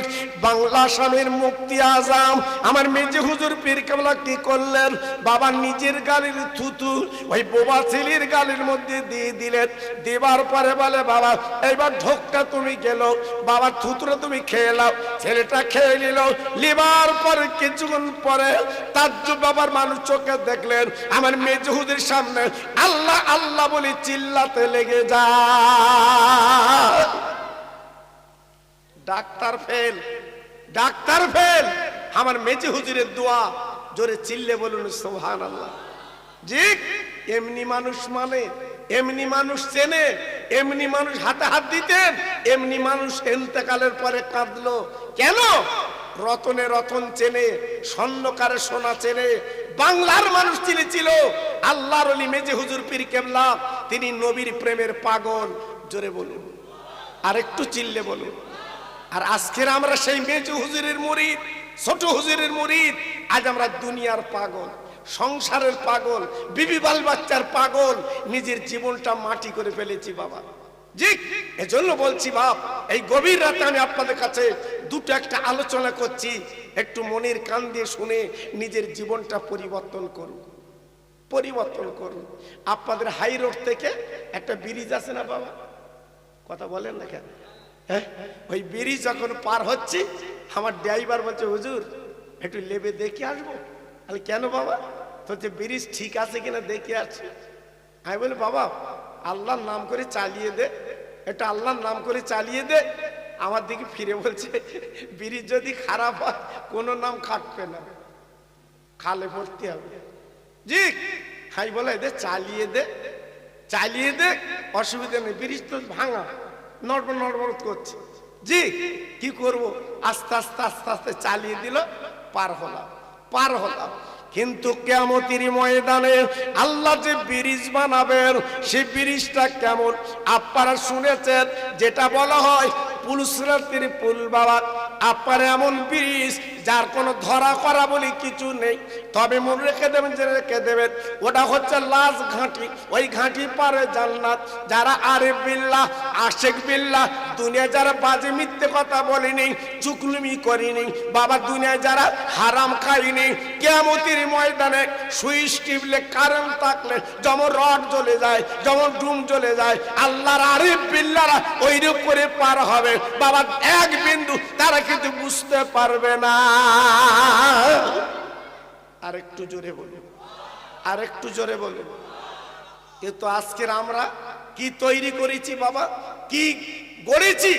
Speaker 1: বাংলা স্বামীর মুক্তি আজম আমার মেজি হুজুর পীর কেবলা কি করলেন, বাবা নিজের গালির থুতু ওই বোবা ছেলের গালির মধ্যে দিয়ে দিলেন। দেবার পরে বলে, বাবা এইবার ঢোকটা তুমি গেল, বাবা থুতুটা তুমি খেয়ে নাও। ছেলেটা খেয়ে নিল। লিবার পরে কিছুক্ষণ পরে তাজ্জুব বাবার মানুষ চোখে দেখলেন আমার মেজি হুজুরের সামনে আল্লাহ আল্লাহ বলে চিল্লাতে লেগে যায়। Doctor fail, doctor fail. আমার মেজি হুজুরের দোয়া, জোরে চিল্লে বলুন সুবহানাল্লাহ। জি, এমনি মানুষ মানে, এমনি মানুষ চেনে, এমনি মানুষ হাতে হাত দিতেন, এমনি মানুষ ইন্তেকালের পরে কাঁদলো কেন? রতনে রতন চেনে, স্বর্ণকারে সোনা চেনে, বাংলার মানুষ চিনেছিল আল্লাহর ওলি মেজি হুজুর পীর কেবলা, তিনি নবীর প্রেমের পাগল। জোরে বলুন, আর একটু চিল্লে বলুন। আর আজকের আমরা সেই মেজি হুজুরের মুরিদ, ছোট হুজুরের মুরিদ। আজ আমরা দুনিয়ার পাগল, সংসারের পাগল, বিবি বাল বাচ্চার পাগল, নিজের জীবনটা মাটি করে ফেলেছি বাবা। জি, এজন্য বলছি বাপ, এই গভীর রাতে আমি আপনাদের কাছে দুটো একটা আলোচনা করছি, একটু মনের কান দিয়ে শুনে নিজের জীবনটা পরিবর্তন করুন, পরিবর্তন করুন। আপনাদের হাই রোড থেকে একটা ব্রিজ আছে না বাবা, কথা বলেন না কেন? হ্যাঁ, ওই ব্রিজ যখন পার হচ্ছি আমার ড্রাইভার বলছে, হুজুর একটু লেবে দেখে আসবো। তাহলে কেন বাবা? তো যে ব্রিজ ঠিক আছে কিনা দেখে আসছি। আমি বলি, বাবা আল্লাহর নাম করে চালিয়ে দে, এটা আল্লাহর নাম করে চালিয়ে দে। আমার দিকে ফিরে বলছে, ব্রিজ যদি খারাপ হয় কোনো নাম কাটবে না, খালে ভর্তি হবে। জি, হাই বলে দে, চালিয়ে দে, চালিয়ে দে, অসুবিধা নেই, ব্রিজ তো ভাঙা, নড়বড় নড়বড় করছে। জি, কি করব? আস্তে আস্তে আস্তে আস্তে চালিয়ে দিল, পার হলাম, পার হলাম। কিন্তু কিয়ামতের ময়দানে আল্লাহ যে ব্রিজ বানাবেন, সেই ব্রিজটা কেমন আপনারা শুনেছেন, যেটা বলা হয় পুলসরাতের পুল বাবা। আপনার এমন ব্রিজ যার কোনো ধরা করা বলি কিছু নেই। তবে মনে রেখে দেবেন, যে রেখে দেবেন, ওটা হচ্ছে লাশ ঘাঁটি, ওই ঘাঁটি পারে জান্নাত। যারা আরিফ বিল্লাহ, আশিক বিল্লাহ, দুনিয়া যারা বাজে মিথ্যে কথা বলেনি, চুকলুমি করিনি বাবা, দুনিয়ায় যারা হারাম খাইনি, কিয়ামতের ময়দানে সুইচ টিপলে কারেন্ট থাকলে যেমন রড জ্বলে যায়, যেমন ডুম জ্বলে যায়, আল্লাহর আরিফ বিল্লাহরা ওইরূপ করে পার হবে বাবা। এক বিন্দু তারা কিন্তু বুঝতে পারবে না। আরেকটু জোরে বলুন, আরেকটু জোরে বলুন। কিন্তু আজকের আমরা কি তৈরি করেছি বাবা, কি গড়েছি?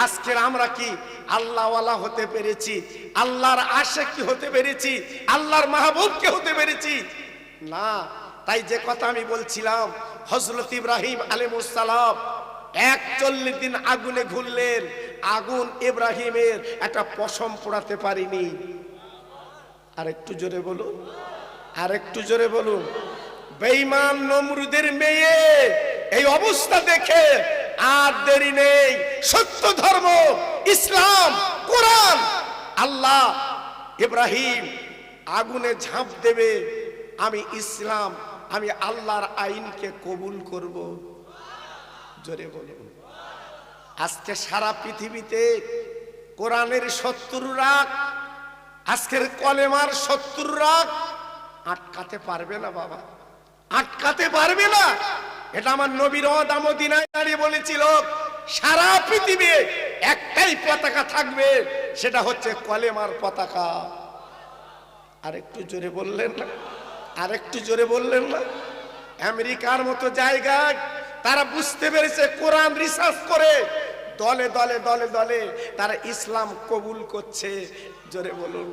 Speaker 1: আজকের আমরা কি আল্লাহওয়ালা হতে পেরেছি? আল্লাহর আশিক কি হতে পেরেছি? আল্লাহর মাহবুব কে হতে পেরেছি? না। তাই যে কথা আমি বলছিলাম, হযরত ইব্রাহিম আলাইহিস সালাম 41 দিন আগুনে ঘুরলেন, আগুন ইব্রাহিমের একটা পশম পোড়াতে পারিনি। আরেকটু জোরে বলুন, আরেকটু জোরে বলুন। বেঈমান নমরুদের মেয়ে এই অবস্থা দেখে আর দেরি নেই, সত্য ধর্ম ইসলাম কোরআন, আল্লাহ ইব্রাহিম আগুনে ঝাঁপ দেবে, আমি ইসলাম, আমি আল্লাহর আইনকে কবুল করব। জোরে বলুন। আজকে সারা পৃথিবীতে কোরআনের শত্রুরা, আজকের কলেমার শত্রুরা আটকাতে পারবে না বাবা, আটকাতে পারবে না। এটা আমার নবীর মদিনায় দাঁড়িয়ে বলেছিল, সারা পৃথিবী একটাই পতাকা থাকবে, সেটা হচ্ছে কলেমার পতাকা। আরেকটু জোরে বললেন না, আরেকটু জোরে বললেন না। আমেরিকার মতো জায়গায় তারা বুঝতে পেরেছে, কোরআন রিসার্চ করে দলে দলে দলে দলে তারা ইসলাম কবুল করছে। জোরে বলুন।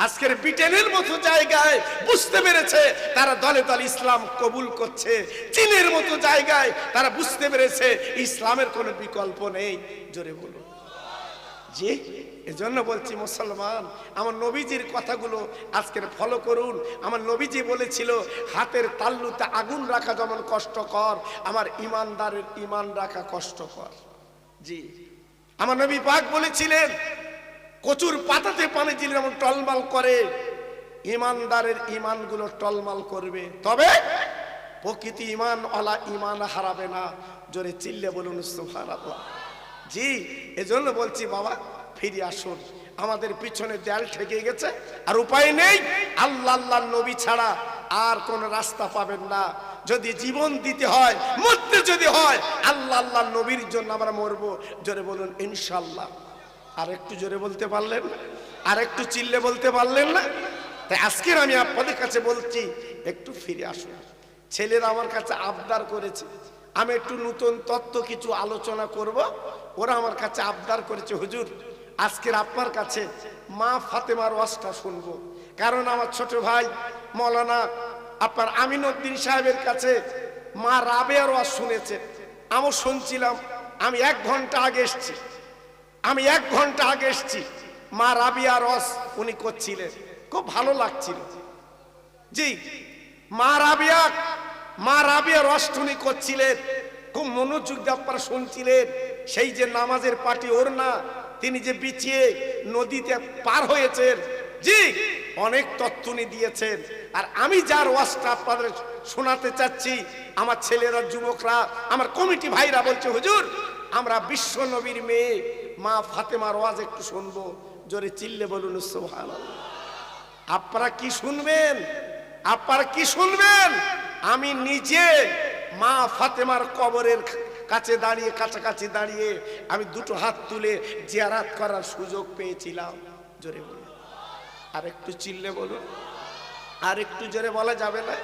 Speaker 1: আজকের ব্রিটেনের মতো জায়গায় বুঝতে পেরেছে, তারা দলে দলে ইসলাম কবুল করছে। চীনের মতো জায়গায় তারা বুঝতে পেরেছে ইসলামের কোনো বিকল্প নেই। জোরে বলুন। জি, এজন্য বলছি মুসলমান, আমার নবীজির কথাগুলো আজকের ফলো করুন। আমার নবীজি বলেছিল, হাতের তাল্লুতে আগুন রাখা যেমন কষ্টকর, আমার ইমানদারের ইমান রাখা কষ্টকর। জি, আমার নবী পাক বলেছিলেন, কচুর পাতাতে পানি দিলে যেমন টলমাল করে, ইমানদারের ইমানগুলো টলমাল করবে, তবে প্রকৃত ইমান ওয়ালা ইমান হারাবে না। জোরে চিল্লে বলুন সুবহানাল্লাহ। জি, এজন্য বলছি বাবা, ফিরে আসুন। আমাদের পিছনে দেয়াল ঠেকে গেছে, আর উপায় নেই। আল্লাহ আল্লাহর নবী ছাড়া আর কোন রাস্তা পাবেন না। যদি জীবন দিতে হয়, মরতে যদি হয়, আল্লাহ আল্লাহর নবীর জন্য আমরা মরবো। জোরে বলুন ইনশাআল্লাহ। আর একটু জোরে বলতে পারলেন না? আর একটু চিল্লে বলতে পারলেন না? তাই আজকের আমি আপনাদের কাছে বলছি, একটু ফিরে আসুন। ছেলেরা আমার কাছে আবদার করেছে, আমি একটু নতুন তত্ত্ব কিছু আলোচনা করব। ওরা আমার কাছে আবদার করেছে, হুজুর আজকের আপনার কাছে মা ফাতেমার ওয়াজটা শুনবো। কারণ আমার ছোট ভাই মৌলানা আপনার আমিনউদ্দিন সাহেবের কাছে মা রাবেয়ার ওয়াজ শুনেছে, আমি শুনছিলাম। আমি 1 ঘন্টা আগে এসেছি, আমি 1 ঘন্টা আগে এসেছি। মা রাবিয়ার ওয়াজ উনি করছিলেন, খুব ভালো লাগছিল। জি, মা রাবিয়ার ওয়াজ উনি করছিলেন, খুব মনোযোগ দিয়ে আপনারা শুনছিলেন। সেই যে নামাজের পাটি ওর না, তিনি যে বিছিয়ে নদীতে পার হয়েছেন, জি অনেক তথ্য উনি দিয়েছেন। আর আমি যার ওয়াজটা আপনাদের শোনাতে চাচ্ছি, আমার ছেলেরা, যুবকরা, আমার কমিটি ভাইরা বলছে, হুজুর আমরা বিশ্ব নবীর মেয়ে মা ফাতেমার ওয়াজ একটু শুনবো। জোরে চিল্লে বলুন সুবহানাল্লাহ। আপনারা কি শুনবেন? আপনারা কি শুনবেন? আমি নিজে মা ফাতেমার কবরের কাছে দাঁড়িয়ে, কাছাকাছি দাঁড়িয়ে আমি 2 হাত তুলে জিয়ারত করার সুযোগ পেয়েছিলাম। জোরে বলুন, আর একটু চিল্লে বলুন, আর একটু জোরে বলা যাবে না?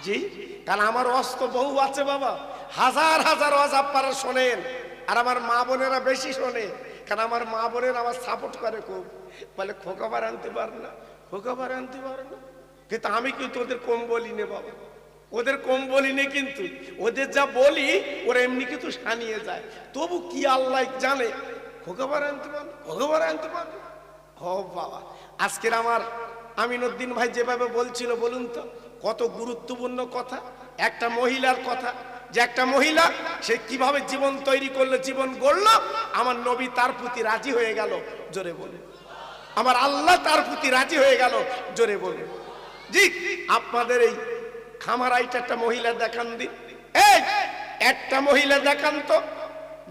Speaker 1: জি, কারণ আমার ওয়াজ তো বহু আছে বাবা, হাজার হাজার ওয়াজ আপনারা শোনেন। আর আমার মা বোনেরা বেশি শোনে, কারণ আমার মা বোনেরা আমার সাপোর্ট করে খুব, বলে খোকাবার আনতে পার না, খোকাবার আনতে পার না। কিন্তু আমি কিন্তু ওদের কম বলি নে বাবা, ওদের কম বলি নে, কিন্তু ওদের যা বলি ওরা এমনি কিন্তু সানিয়ে যায়। তবু কি আল্লাহ জানে, খোকাবার আনতে পার, খোকাবার আনতে পার। ও বাবা, আজকের আমার আমিনউদ্দিন ভাই যেভাবে বলছিল, বলুন তো কত গুরুত্বপূর্ণ কথা। একটা মহিলার কথা, যে একটা মহিলা সে কিভাবে জীবন তৈরি করলো, জীবন গড়লো, আমার নবী তার প্রতি রাজি হয়ে গেল। জোরে বলে আমার আল্লাহ তার প্রতি রাজি হয়ে গেল। জোরে বলুন জি। আপনাদের এই খামারাইটা একটা মহিলা দেখান দিন, এই একটা মহিলা দেখান তো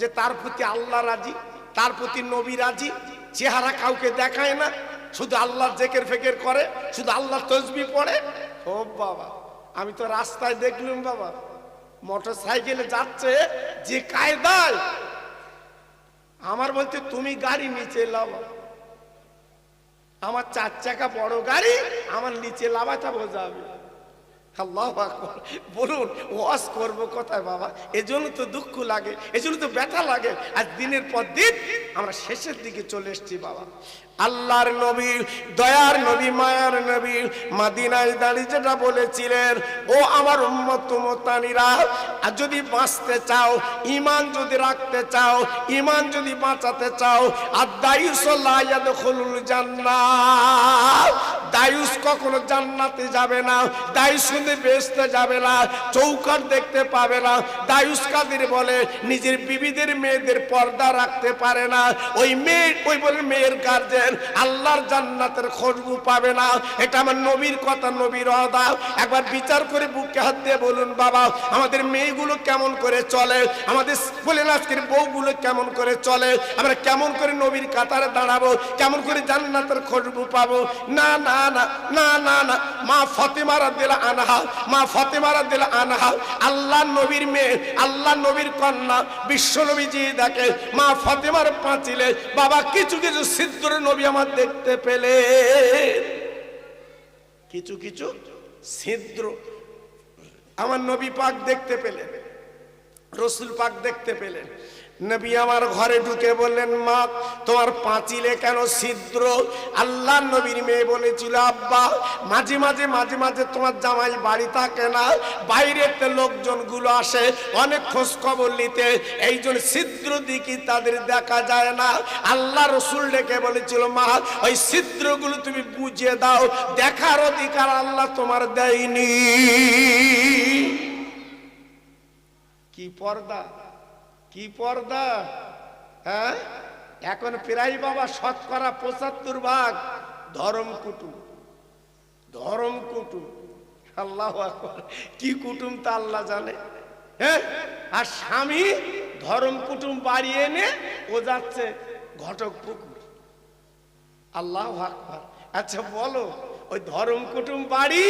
Speaker 1: যে তার প্রতি আল্লাহ রাজি, তার প্রতি নবী রাজি। চেহারা কাউকে দেখায় না, শুধু আল্লাহর জেকের ফেকের করে, শুধু আল্লাহর তসবিহ পড়ে। ও বাবা, আমি তো রাস্তায় দেখলুম বাবা, মোটর সাইকেলে যাচ্ছে যে কায়দায়, আমার বলতে তুমি গাড়ি নিচে লাবা, আমার 4 চাকা বড় গাড়ি, আমার নিচে লাভাটা বোঝাবে। আল্লাহু আকবার। বলুন ওয়াজ করবো কোথায় বাবা? এজন্য তো দুঃখ লাগে, এজন্য তো ব্যথা লাগে। আজ দিনের পর দিন আমরা শেষের দিকে চলে এসেছি বাবা। আল্লাহর নবী, দয়ার নবী, মায়ার নবী মদিনায় দাঁড়িয়ে যেটা বলেছিলেন, ও আমার উম্মত উম্মতানিরা, আর যদি বাঁচতে চাও, ঈমান যদি রাখতে চাও, ঈমান যদি বাঁচাতে চাও, আর দায়ুস লা ইয়াদখুলুল জান্নাহ, দায়ুস কখনো জান্নাতে যাবে না, দায়ুস শুনে বেহেশতে যাবে না, চৌকাট দেখতে পাবে না। দায়ুস কাদের বলে? নিজের বিবিদের মেয়েদের পর্দা রাখতে পারে না, ওই মেয়ে, ওই বলে মেয়ের গার্জেন আল্লাহর জান্নাতের খুশবু পাবে না। এটা আমার নবীর কথা, নবীর ওয়াদা। একবার বিচার করে বুকে হাত দিয়ে বলুন বাবা, আমাদের মেয়েগুলো কেমন করে চলে, আমাদের বলেন আজকের বউগুলো কেমন করে চলে, আমরা কেমন করে নবীর কাতারে দাঁড়াবো, কেমন করে জান্নাতের খুশবু পাবো? না না না না না না। মা ফাতেমা রাদিয়াল্লাহু আনহা, মা ফাতেমা রাদিয়াল্লাহু আনহা আল্লাহ নবীর মেয়ে, আল্লাহ নবীর কন্যা, বিশ্ব নবীজি দেখে মা ফাতেমার পাঁচিলে বাবা কিছু কিছু ছিদ্র নবী আমার দেখতে পেলে, কিছু কিছু ছিদ্র আমার নবী পাক দেখতে পেলেন, রসুল পাক দেখতে পেলেন। নবী আমার ঘরে ঢুকে বললেন, মা তোমার পাঁচিলে কেন ছিদ্র? আল্লাহ নবীর মেয়ে বলেছিল, আব্বা মাঝে মাঝে মাঝে মাঝে তোমার জামাই বাড়ি থাকে না, বাইরেতে লোকজন গুলো আসে অনেক খোঁজ খবর নিতে, এই জন্য ছিদ্র দিকে তাদের দেখা যায় না। আল্লাহ রসুল ডেকে বলেছিল, মা ওই ছিদ্রগুলো তুমি বুঝিয়ে দাও, দেখার অধিকার আল্লাহ তোমার দেয়নি। কি পর্দা, কি পর্দা! হ্যাঁ, এখন প্রায় বাবা 75% ধর্ম কুটুম, ধর্ম কুটুম। আল্লাহু আকবার। কি কুটুম তা আল্লাহ জানে। হ্যাঁ, আর স্বামী ধর্ম কুটুম বাড়িয়ে এনে ও যাচ্ছে ঘটক পুকুর। আল্লাহু আকবার। আচ্ছা বলো, ওই ধর্ম কুটুম বাড়ি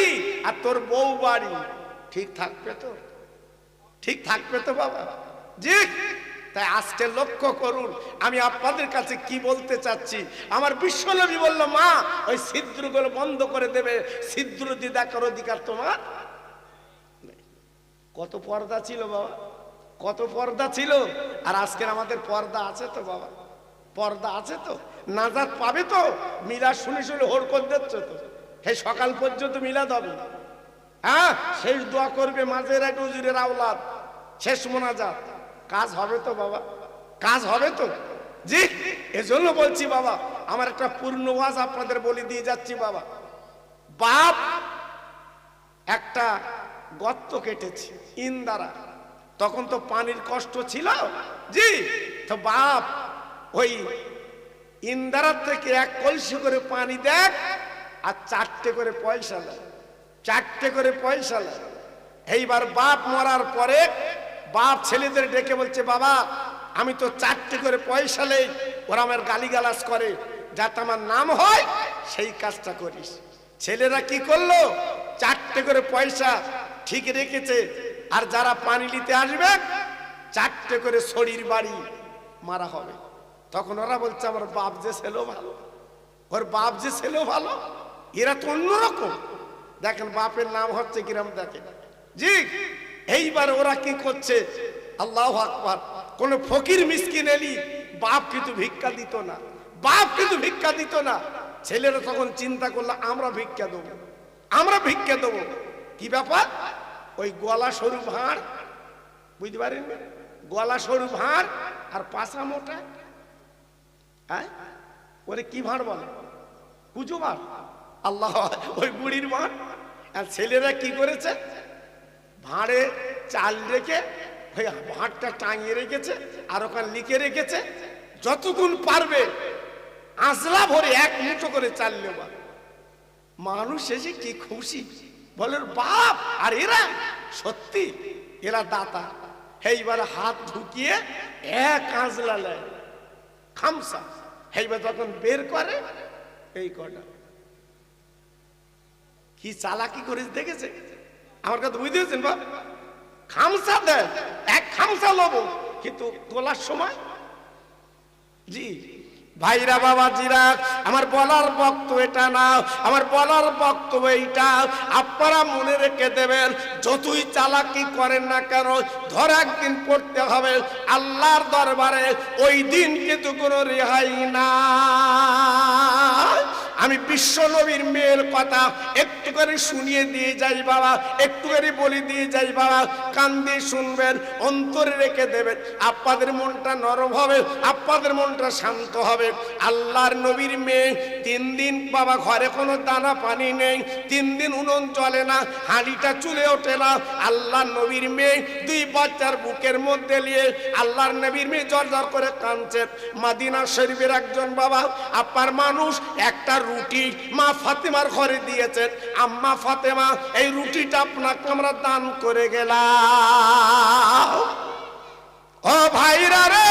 Speaker 1: আর তোর বউ বাড়ি ঠিক থাকবে তো? ঠিক থাকবে তো বাবা? জি। তাই আজকে লক্ষ্য করুন, আমি আপনাদের কাছে কি বলতে চাচ্ছি। আমার বিশ্বনবী বলল, মা ওই ছিদ্রগুলো বন্ধ করে দেবে, ছিদ্র দিয়ে দেখার অধিকার তোমার। কত পর্দা ছিল বাবা, কত পর্দা ছিল। আর আজকের আমাদের পর্দা আছে তো বাবা? পর্দা আছে তো? নাজাত পাবে তো? মিলাদ শুনে শুনে হরকত দিচ্ছ তো, সেই সকাল পর্যন্ত মিলাদ হবে। হ্যাঁ, শেষ দোয়া করবে মাঝের এক হুজুরের আওলাদ, শেষ মোনাজাত। কাজ হবে তো বাবা? কাজ হবে তো? জি। এজন্য বলছি বাবা, আমার একটা পূর্ণ ওয়াজ আপনাদের বলে দিয়ে যাচ্ছি বাবা। বাপ একটা গর্ত কেটেছে ইন্দারা, তখন তো পানির কষ্ট ছিল। জি। তো বাপ ওই ইন্দারার থেকে 1 কলসি করে পানি দেখ আর 4টে করে পয়সা নেয়, 4টে করে পয়সা নেয়। এইবার বাপ মরার পরে বাপ ছেলেদের ডেকে বলছে, বাবা আমি তো 4টে করে পয়সা নেই, ওরা আমার গালিগালাজ করে, যাতে আমার নাম হয় সেই কাজটা করিস। ছেলেরা কি করলো? 4টে করে পয়সা ঠিক রেখেছে, আর যারা পানি নিতে আসবে 4টে করে ছড়ির বাড়ি মারা হবে। তখন ওরা বলছে, আমার বাপ যে ছেলে ভালো, ওর বাপ যে ছেলে ভালো, এরা তো অন্যরকম। দেখেন বাপের নাম হচ্ছে কিরম, দেখেন। জি। এইবার ওরা কি করছে? আল্লাহু আকবার। কোন ফকির মিসকিন এলি বাপ কিন্তু ভিক্ষা দিত না, বাপ কিন্তু ভিক্ষা দিত না। ছেলেরা তখন চিন্তা করলো, আমরা ভিক্ষা দেবো, আমরা ভিক্ষা দেবো। কি ব্যাপার? ওই গলা সরু ভাঁড়, বুঝতে পারেন, গলা সরু ভাঁড় আর পাশা মোটা। হ্যাঁ, ওরে কি ভাঁড় বলে? কুচু ভাঁড়। আল্লাহ, ওই বুড়ির ভাঁড়। আর ছেলেরা কি করেছে? ভাঁড়ে চাল রেখে ওই ভাঁড়টা টাঙিয়ে রেখেছে, আর ওখানে লিখে রেখেছে, যতক্ষণ পারবে আজলা ভরে এক মুঠো করে চাল নেওয়া। মানুষ এসে কি খুশি, বলে বাপ। আর এরা সত্যি এরা দাতা। এইবার হাত ঢুকিয়ে এক আজলা নেয় খামসা। এইবার যখন বের করে এই কটা, কি চালাকি করে দেখেছে আমার কথা বুঝতে পেরেছেন বাপ? খামসা দেয়, এক খামসা লবো, কিন্তু তোলার সময় জি ভাইরা বাবাজিরা, আমার বলার বক্তব্য এটা না, আমার বলার বক্তব্য এইটা। আপনারা মনে রেখে দেবেন, যতই চালাকি করেন না কেন, ধর একদিন পড়তে হবে আল্লাহর দরবারে। ওই দিন কিন্তু কোনো রেহাই না। আমি বিশ্ব নবীর মেয়ের কথা একটু করে শুনিয়ে দিয়ে যাই বাবা, একটু করে বলে দিয়ে যাই বাবা, কান দিয়ে শুনবেন, অন্তরে রেখে দেবেন। আপনাদের মনটা নরম হবে, আপনাদের মনটা শান্ত হবে। আল্লাহর নবীর মেয়ে 3 দিন বাবা ঘরে কোনো দানা পানি নেই, 3 দিন উনুন জ্বলে না, হাঁড়িটা চুলে ওঠে না। আল্লাহর নবীর মেয়ে 2 বাচ্চার বুকের মধ্যে নিয়ে আল্লাহর নবীর মেয়ে জ্বর জ্বর করে কাঁদছে। মদিনা শরীফের একজন বাবা আপনার মানুষ একটা রুটি মা ফাতেমার ঘরে দিয়েছেন। আম্মা ফাতেমা, এই রুটিটা আপনাকে আমরা দান করে গেলাম। ও ভাইরা রে,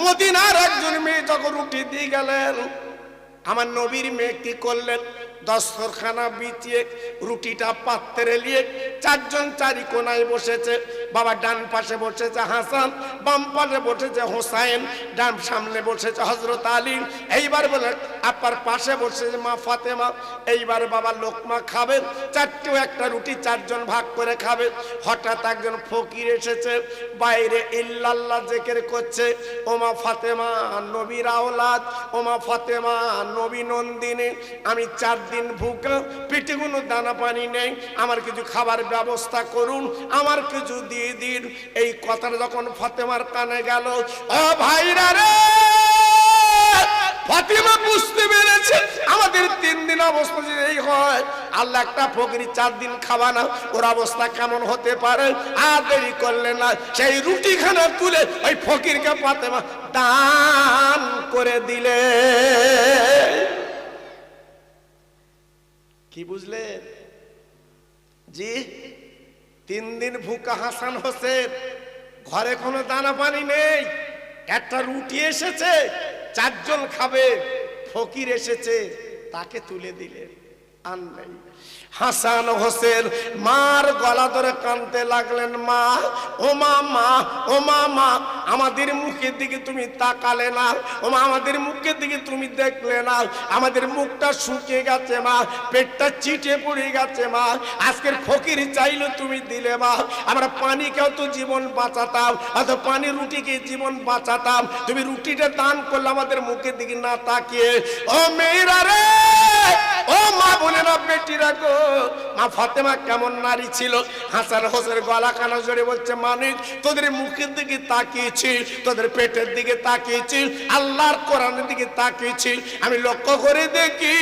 Speaker 1: মদিনার একজন মেয়ে যখন রুটি দিয়ে গেলেন, আমার নবীর মেয়ে কি করলেন? দস্তরখানা বিছিয়ে রুটিটা পাত্রে নিয়ে 4 জন 4 কোনায় বসেছে। বাবা ডান পাশে বসেছে হাসান, বাম পাশে বসেছে হোসাইন, ডান সামনে বসেছে হযরত আলী। এইবার বলে আপনার পাশে বসেছে মা ফাতেমা। এইবার বাবা লোকমা খাবেন, 4টেও একটা রুটি 4 জন ভাগ করে খাবে। হঠাৎ একজন ফকির এসেছে, বাইরে ইল্লাল্লাহ জিকির করছে। ও মা ফাতেমা নবীর আওলাদ, ও মা ফাতেমা নবী নন্দিনী, আমি 4 দিন ভুকা, পেটে কোনো দানা পানি নেই, আমার কিছু খাবার ব্যবস্থা করুন, আমার কিছু দিয়ে দিন। এই কথাটা যখন ফাতেমার কানে গেল, ও ভাইরা রে, ফাতেমা বুঝতে পেরেছে আমাদের 3 দিন অবস্থা যদি এই হয়, আল্লাহ একটা ফকির 4 দিন খাওয়া না, ওর অবস্থা কেমন হতে পারে। আর দেরি করলেন না, সেই রুটিখানা তুলে ওই ফকিরকে ফাতেমা দান করে দিলে। কি বুঝলেন জি? 3 দিন ভুকা হাসান হোসেন, ঘরে কোনো দানা পানি নেই, একটা রুটি এসেছে, 4 জন খাবে, ফকির এসেছে, তাকে তুলে দিলেন। আর নেই। হাসান হোসেন মার গলা ধরে কাঁদতে লাগলেন, মা ও মা, মা ও মা, মা আমাদের মুখের দিকে তুমি তাকালে না, ও মা আমাদের মুখের দিকে তুমি দেখলে না, আমাদের মুখটা শুকিয়ে গেছে মা, পেটটা চিটে পড়ে গেছে মা, আজকের ফকির চাইলো তুমি দিলে মা, আমরা পানিকেও তো জীবন বাঁচাতাম, অত পানি রুটিকে জীবন বাঁচাতাম, তুমি রুটিটা দান করলে আমাদের মুখের দিকে না তাকিয়ে। ও মেয়েরা রে, ও মা বোনেরা, বেটিরা গো, মা ফাতেমা কেমন নারী ছিল। হাসান হোসেন গলা কানা জড়ে বলছে, মানিক তোদের মুখের দিকে তাকিয়েছি, তোদের পেটের দিকে তাকিয়েছি, আল্লাহর কোরআনের দিকে তাকিয়েছি, আমি লক্ষ্য করে দেখি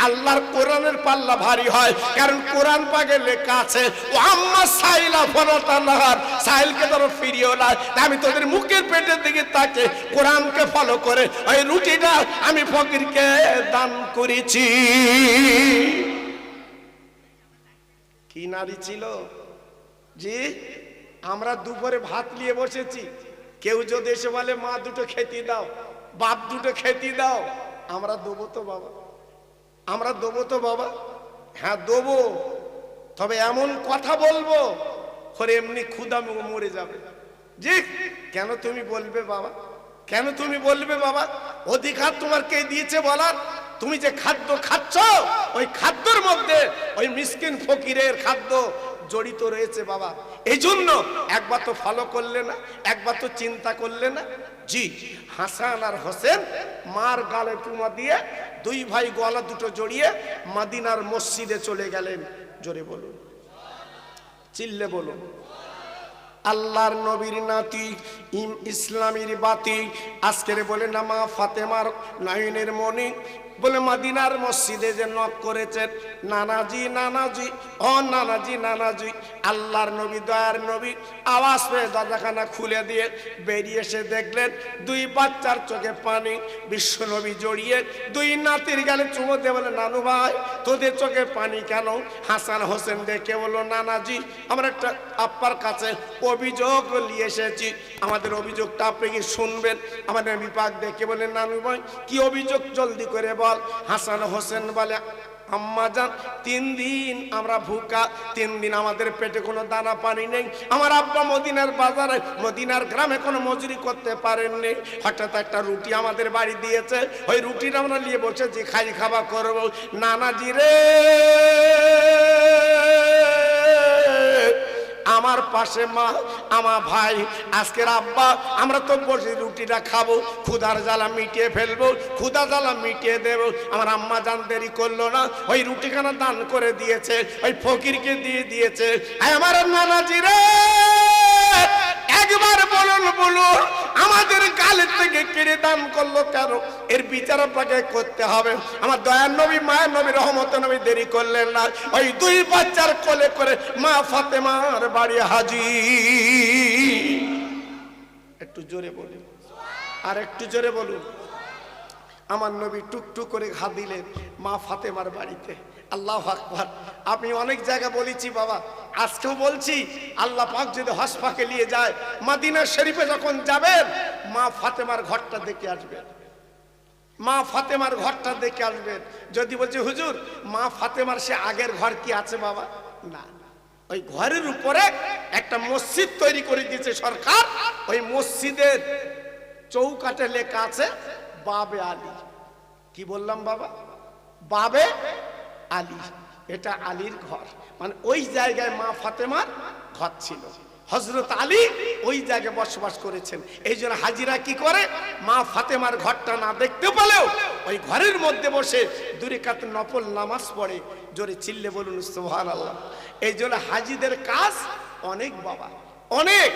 Speaker 1: আল্লাহর কোরআনের পাল্লা ভারী হয়, কারণ কোরআন পাকে লেখা আছে ও আম্মা সাইলা ফলাতাল্লাহর, সাইলকে ধরো ফিরিও না। আমি তোদের মুখের পেটের দিকে তাকে কোরআনকে ফলো করে ওই রুটিটা আমি ফকিরকে দান করেছি। কি নারী ছিল জি? আমরা দুপুরে ভাত নিয়ে বসেছি, কেউ যদি এসে বলে মা দুটো খেতে দাও, বাপ দুটো খেতে দাও, আমরা দেবো তো বাবা, আমরা দেবো তো বাবা, হ্যাঁ দেবো, তবে এমন কথা বলবো করে এমনি ক্ষুধা মরে যাবে। জি কেন তুমি বলবে বাবা, কেন তুমি বলবে বাবা? অধিকার তোমার কে দিয়েছে বলার? তুমি যে খাদ্য খাচ্ছ ওই খাদ্যের মধ্যে ওই মিসকিন ফকিরের খাদ্য জড়িত রয়েছে বাবা। এই জন্য একবার তো ফলো করলে না, একবার তো চিন্তা করলে না। জি হাসান আর হোসেন মার গালে চুমা দিয়ে 2 ভাই গলা দুটো জড়িয়ে মদিনার মসজিদে চলে গেলেন। জোরে বলুন, চিল্লে বলুন। আল্লাহর নবীর নাতি, ইসলামের বাতি, আজকের বলে না মা ফাতেমার নয়নের মনি, বলে মদিনার মসজিদে যে নক করেছেন, নানাজি নানাজি, ও নানাজি নানাজি। আল্লাহর নবী, দয়ার নবী আওয়াজ পেয়ে দরজাখানা খুলে দিয়ে বেরিয়ে এসে দেখলেন দুই বাচ্চার চোখে পানি। বিশ্ব নবী জড়িয়ে দুই নাতির গালে চুমো দিয়ে বলে, নানু ভাই তোদের চোখে পানি কেন? হাসান হোসেন দেখে বলল, নানাজি আমরা একটা আপনার কাছে অভিযোগ নিয়ে এসেছি, আমাদের অভিযোগটা আপনি কি শুনবেন? আমাদের বিপাক দেখে বলে, নানু ভাই কি অভিযোগ জলদি করে বল। হাসান হোসেন বলে, আম্মা জান 3 দিন আমরা ভুকা, 3 দিন আমাদের পেটে কোনো দানা পানি নেই। আমার আব্বা মদিনার বাজারে, মদিনার গ্রামে কোনো মজুরি করতে পারেননি। হঠাৎ একটা রুটি আমাদের বাড়ি দিয়েছে, ওই রুটিটা আমরা নিয়ে বসেছি খাই খাওয়া করবো। নানাজি রে, আমার পাশে মা, আমার ভাই, আজকের আব্বা আমরা তো বসে রুটিটা খাবো, ক্ষুধার জ্বালা মিটিয়ে ফেলবো, ক্ষুধা জ্বালা মিটিয়ে দেবো। আমার আম্মা জান দেরি করলো না, ওই রুটিখানা দান করে দিয়েছে, ওই ফকিরকে দিয়ে দিয়েছে। আমার নানাজি রে, একবার বলুন বলুন আমাদের গালের থেকে কেড়ে দান করলো কেন? এর বিচার আপনাকে করতে হবে। আমার দয়ার নবী, মায়ের নবী, রহমত নবী দেরি করলেন না, ওই দুই বাচ্চার কোলে করে মা ফাতেমার বাড়ি হাজির। একটু জোরে বলুন, আর একটু জোরে বলুন। আমার নবী টুকটুক করে ঘা দিলেন মা ফাতেমার বাড়িতে। আল্লাহু আকবার। আমি অনেক জায়গা বলেছি বাবা, আজকেও বলছি, আল্লাহ পাক যদি হজ পাকে নিয়ে যায়, মদিনা শরীফে যখন যাবেন মা ফাতেমার ঘরটা দেখে আসবেন, মা ফাতেমার ঘরটা দেখে আসবেন। যদি বলছে হুজুর মা ফাতেমার সে আগের ঘর কি আছে বাবা? না, ওই ঘরের উপরে একটা মসজিদ তৈরি করে দিয়েছে সরকার। ওই মসজিদের চৌকাঠে লেখা আছে বাবে আলী। কি বললাম বাবা? বাবে আলী। এটা আলীর ঘর, মানে ওই জায়গায় মা ফাতেমার ঘর ছিল। হযরত আলী ওই জায়গায় বসবাস করেছেন। এই জন্য হাজিরা কি করে, মা ফাতেমার ঘরটা না দেখতে পেলেও ওই ঘরের মধ্যে বসে 2 রাকাত নফল নামাজ পড়ে। জোরে চিল্লে বলুন সুবহানাল্লাহ। এই জন্য হাজিদের কাজ অনেক বাবা, অনেক।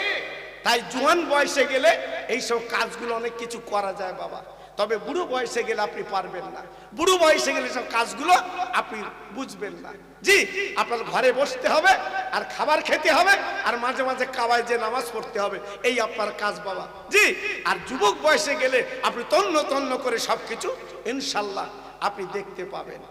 Speaker 1: তাই জোয়ান বয়সে গেলে এইসব কাজগুলো অনেক কিছু করা যায় বাবা, তবে বুড়ো বয়সে গেলে আপনি পারবেন না। বুড়ো বয়সে গেলে সব কাজগুলো আপনি বুঝবেন না। জি, আপনার ঘরে বসতে হবে আর খাবার খেতে হবে আর মাঝে মাঝে কাবায় যে নামাজ পড়তে হবে, এই আপনার কাজ বাবা। জি, আর যুবক বয়সে গেলে আপনি তন্ন তন্ন করে সবকিছু ইনশাল্লাহ আপনি দেখতে পাবেন।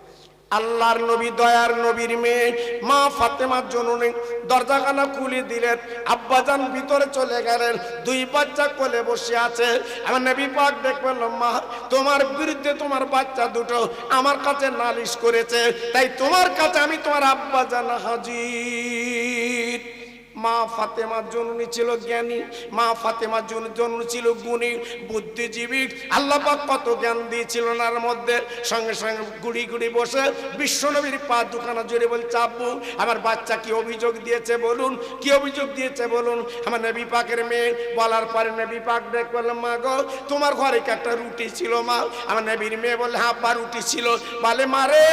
Speaker 1: আল্লাহর নবী, দয়ার নবীর মেয়ে মা ফাতেমার জননী দরজাখানা খুলে দিলেন। আব্বাজান ভিতরে চলে গেলেন, 2 বাচ্চা কোলে বসে আছে। আমার নবী পাক দেখবেন, মা তোমার বিরুদ্ধে তোমার বাচ্চা দুটো আমার কাছে নালিশ করেছে, তাই তোমার কাছে আমি তোমার আব্বাজান হাজির। মা ফাতেমার জননী ছিল জ্ঞানী, মা ফাতেমার জননী ছিল গুণী, বুদ্ধিজীবী। আল্লাহ পাক কত জ্ঞান দিয়েছিল ওনার মধ্যে। সঙ্গে সঙ্গে গুড়ি গুড়ি বসে বিশ্বনবীর পা দুখানা জুড়ে বলছে, আব্বু আমার বাচ্চা কি অভিযোগ দিয়েছে বলুন, কি অভিযোগ দিয়েছে বলুন। আমার নবী পাকের মেয়ে বলার পরে নবী পাক দেখ বললাম, মা গো তোমার ঘরে কি একটা রুটি ছিল মা? আমার নবীর মেয়ে বললে, হ্যাঁ আব্বা রুটি ছিল। বলে, মারে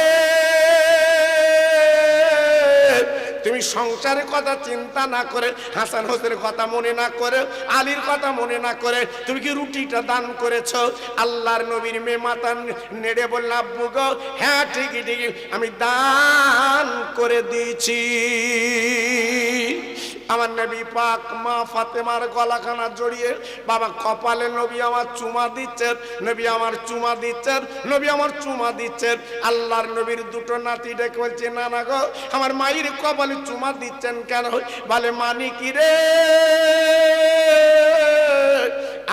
Speaker 1: তুমি সংসারের কথা চিন্তা না করে, হাসান হোসেনের কথা মনে না করে, আলীর কথা মনে না করে তুমি কি রুটিটা দান করেছো? আল্লাহর নবীর মেয়ে মাথা নেড়ে বলল, আব্বু গো হ্যাঁ ঠিকই ঠিকই আমি দান করে দিয়েছি। আমার নবী পাক মা ফাতেমার গলাখানা জড়িয়ে বাবা কপালে নবী আমার চুমা দিচ্ছেন, নবী আমার চুমা দিচ্ছেন, নবী আমার চুমা দিচ্ছেন। আল্লাহর নবীর 2 নাতি ডেকে বলছে, না না গো আমার মায়ের কপালে চুমা দিচ্ছেন কেন? বলে, মানি কি রে,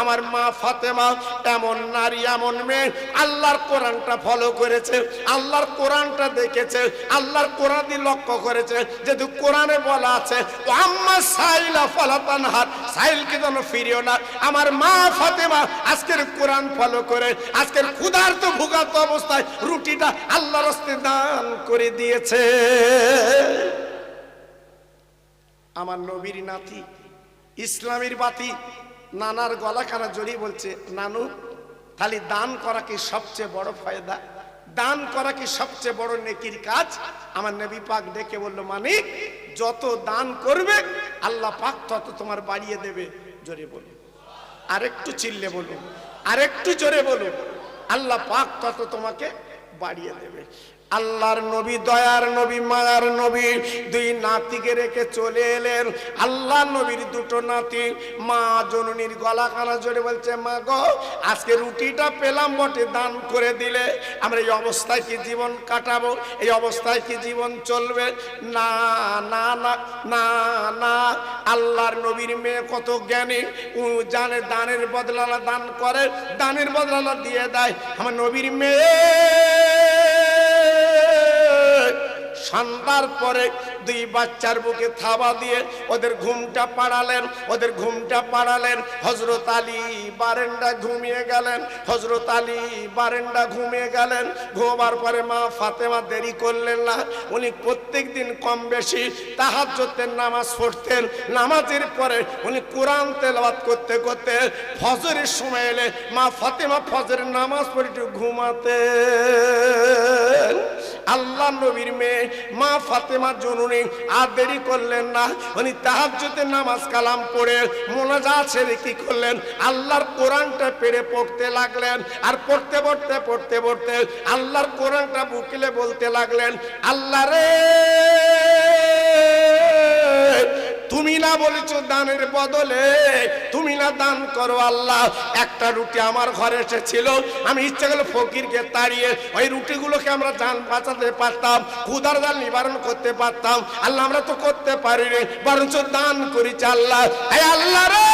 Speaker 1: আমার মা ফাতেমা এমন নারী, এমন মেয়ে, আল্লাহর কোরআনটা ফলো করেছে, আল্লাহর কোরআনটা দেখেছে, আল্লাহর কোরআনই লক্ষ্য করেছে। যেহেতু কোরআনে বলা আছে, আম্মা সাইলা ফালা তানহার, সাইলকে যেন ফিরিও না। আমার মা ফাতেমা আজকের কোরআন ফলো করে আজকের ক্ষুধার্ত ভোগার্ত অবস্থায় রুটিটা আল্লাহর রাস্তায় দান করে দিয়েছে। আমার নবীর নাতি, ইসলামের বাতি, নানার গলাখানা জড়িয়ে বলছে, নানু খালি দান করা কি সবচেয়ে বড় ফায়দা? দান করা কি সবচেয়ে বড় নেকির কাজ? আমার নবী পাক ডেকে বললো, মানে যত দান করবে আল্লাহ পাক তত তোমার বাড়িয়ে দেবে। জোরে বলুন, আরেকটু চিল্লে বলুন, আরেকটু জোরে বলুন, আল্লাহ পাক তত তোমাকে বাড়িয়ে দেবে। আল্লাহর নবী, দয়ার নবী, মায়ার নবী দুই নাতিকে রেখে চলে এলেন। আল্লাহ নবীর দুটো নাতি, মা জননীর গলা কানা জোরে বলছে, মা গো আজকে রুটিটা পেলাম বটে, দান করে দিলে আমরা এই অবস্থায় কি জীবন কাটাবো, এই অবস্থায় কি জীবন চলবে? না না না না না। আল্লাহর নবীর মেয়ে কত জ্ঞানী, ও জানে দানের বদলা দান করে, দানের বদলা দিয়ে দেয়। আমার নবীর মেয়ে সন্ধ্যার পরে দুই বাচ্চার বুকে থাবা দিয়ে ওদের ঘুমটা পাড়ালেন, ওদের ঘুমটা পাড়ালেন। হযরত আলী বারান্দা ঘুমিয়ে গেলেন, হযরত আলী বারান্দা ঘুমিয়ে গেলেন। ঘুমাবার পরে মা ফাতেমা দেরি করলেন না, উনি প্রত্যেকদিন কম বেশি তাহাজ্জুদের নামাজ পড়তেন। নামাজের পরে উনি কোরআন তেলাওয়াত করতে করতে ফজরের সময় এলে মা ফাতেমা ফজরের নামাজ পড়ে একটু ঘুমাতেন। আল্লাহ নবীর মেয়ে মা ফাতেমা জননী আর দেরি করলেন না, উনি তাহাজ্জুদের নামাজ কালাম পড়ে মোনাজাত সেরে কি করলেন, আল্লাহর কোরআনটা পেরে পড়তে লাগলেন। আর পড়তে পড়তে পড়তে পড়তে আল্লাহর কোরআনটা বুকলে বলতে লাগলেন, আল্লাহ রে তুমি না বলেছো দানের বদলে তুমি না দান করো, আল্লাহ একটা রুটি আমার ঘরে এসেছিল, আমি ইচ্ছা করলে ফকিরকে তাড়িয়ে ওই রুটিগুলোকে আমরা জান বাঁচাতে পারতাম, ক্ষুধার জাল নিবারণ করতে পারতাম, আল্লাহ আমরা তো করতে পারি রে, বরঞ্চ দান করেছি আল্লাহ। এই আল্লাহ রে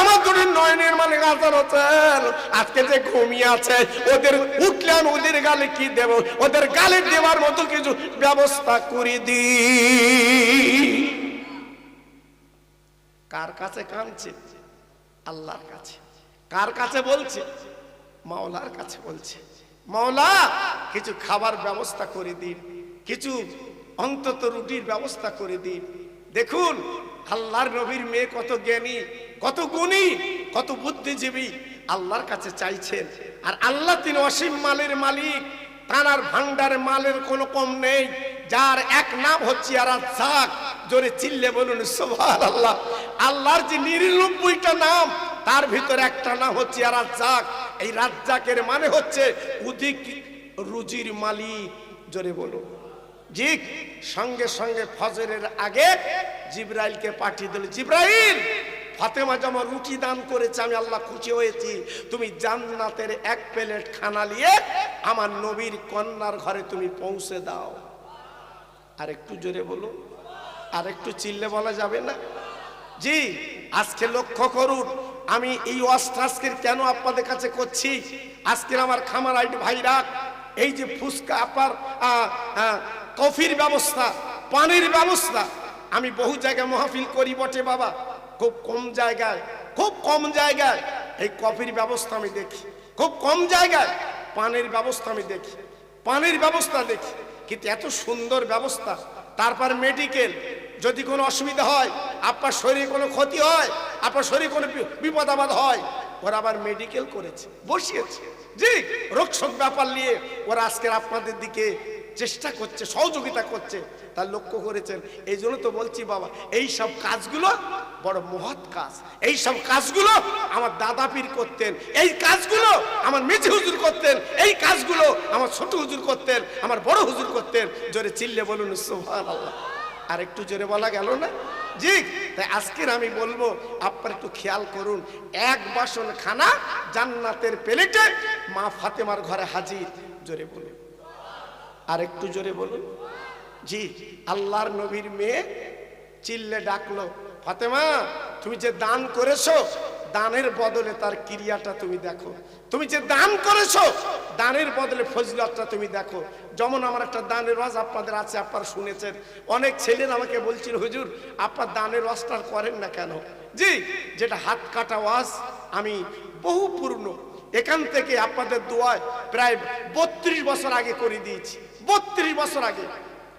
Speaker 1: আমার দুটি নয়নের মানে গাছার হচ্ছেন, আজকে যে ঘুমিয়ে আছে ওদের উঠলেন, ওদের গালে কি দেব, ওদের গালে দেওয়ার মতো কিছু ব্যবস্থা করে দি। কার কাছে কাঁদছে? আল্লাহর কাছে। কার কাছে বলছে? মাওলার কাছে বলছে, মাওলা কিছু খাবার ব্যবস্থা করে দিন, কিছু অন্তত রুটির ব্যবস্থা করে দিন। দেখুন আল্লাহর নবীর মেয়ে কত জ্ঞানী, কত গুণী, কত বুদ্ধিজীবী, আল্লাহর কাছে চাইছেন। আর আল্লাহ তিনি অসীম মালের মালিক, তার ভান্ডারে মালের কোনো কম নেই, যার এক নাম হচ্ছে আর-রাজ্জাক। জোরে চিল্লে বলুন সুবহানাল্লাহ। আল্লাহর যে 99টা নাম তার ভিতরে একটা নাম হচ্ছে আর-রাজ্জাক। এই রাজ্জাকের মানে হচ্ছে অধিক রুজির মালিক। জোরে বলুন জি। সঙ্গে সঙ্গে ফজরের আগে জিবরাইলকে পাঠিয়ে দিল, জিবরাইল ফাতেমা যেমন রুটি দান করেছে আমি আল্লাহ খুশি হয়েছি, তুমি জান্নাতের এক প্লেট খানা নিয়ে আমার নবীর কন্যার ঘরে তুমি পৌঁছে দাও। আর একটু জোরে বলো, আর একটু চিল্লে বলা যাবে না? জি। আজকে লক্ষ্য করুন, আমি এই অস্ত্রাস্কের কেন আপনাদের কাছে করছি। আজকের আমার খামার আইট ভাইরা এই যে ফুসকা আপার কফির ব্যবস্থা, পানির ব্যবস্থা, আমি বহু জায়গায় মাহফিল করি বটে বাবা, খুব কম জায়গায়, খুব কম জায়গায় এই কফির ব্যবস্থা আমি দেখি, খুব কম জায়গায় পানির ব্যবস্থা আমি দেখি, পানির ব্যবস্থা দেখি, কিন্তু এত সুন্দর ব্যবস্থা। তারপর মেডিকেল, যদি কোনো অসুবিধা হয়, আপনার শরীরে কোনো ক্ষতি হয়, আপনার শরীরে কোনো বিপদ আপদ হয়, ওরা আবার মেডিকেল করেছে, বসিয়েছে। জি, রোগশোক ব্যাপার নিয়ে ওরা আজকের আপনাদের দিকে চেষ্টা করছে, সহযোগিতা করছে। তার লক্ষ্য করেছেন। এই জন্য তো বলছি বাবা, এই সব কাজগুলো বড় মহৎ কাজ। এই সব কাজগুলো আমার দাদা পীর করতেন, এই কাজগুলো আমার মেঝে হুজুর করতেন, এই কাজগুলো আমার ছোট হুজুর করতেন, আমার বড় হুজুর করতেন। জোরে চিল্লে বলুন সুবহানাল্লাহ। আর একটু জোরে বলা গেল না? জি। তাই আজকের আমি বলবো আপনারা একটু খেয়াল করুন, এক বাসন খানা জান্নাতের প্লেটে মা ফাতেমার ঘরে হাজির। জোরে বলুন, আর একটু জোরে বলুন। জি। আল্লাহর নবীর মেয়ে চিল্লে ডাকলো, ফাতেমা তুমি যে দান করেছো, দানের বদলে তার ক্রিয়াটা তুমি দেখো। তুমি যে দান করেছো, দানের বদলে ফজিলতটা তুমি দেখো। যেমন আমার একটা দানের ওয়াজ আপনাদের আছে, আপনারা শুনেছেন। অনেক ছেলেরা আমাকে বলছিল, হুজুর আপনার দানের ওয়াজটা করেন না কেন? জি, যেটা হাত কাটা ওয়াজ আমি বহু পুরনো, এখান থেকে আপনাদের দোয়ায় প্রায় 32 বছর আগে করে দিয়েছি। 32 বছর আগে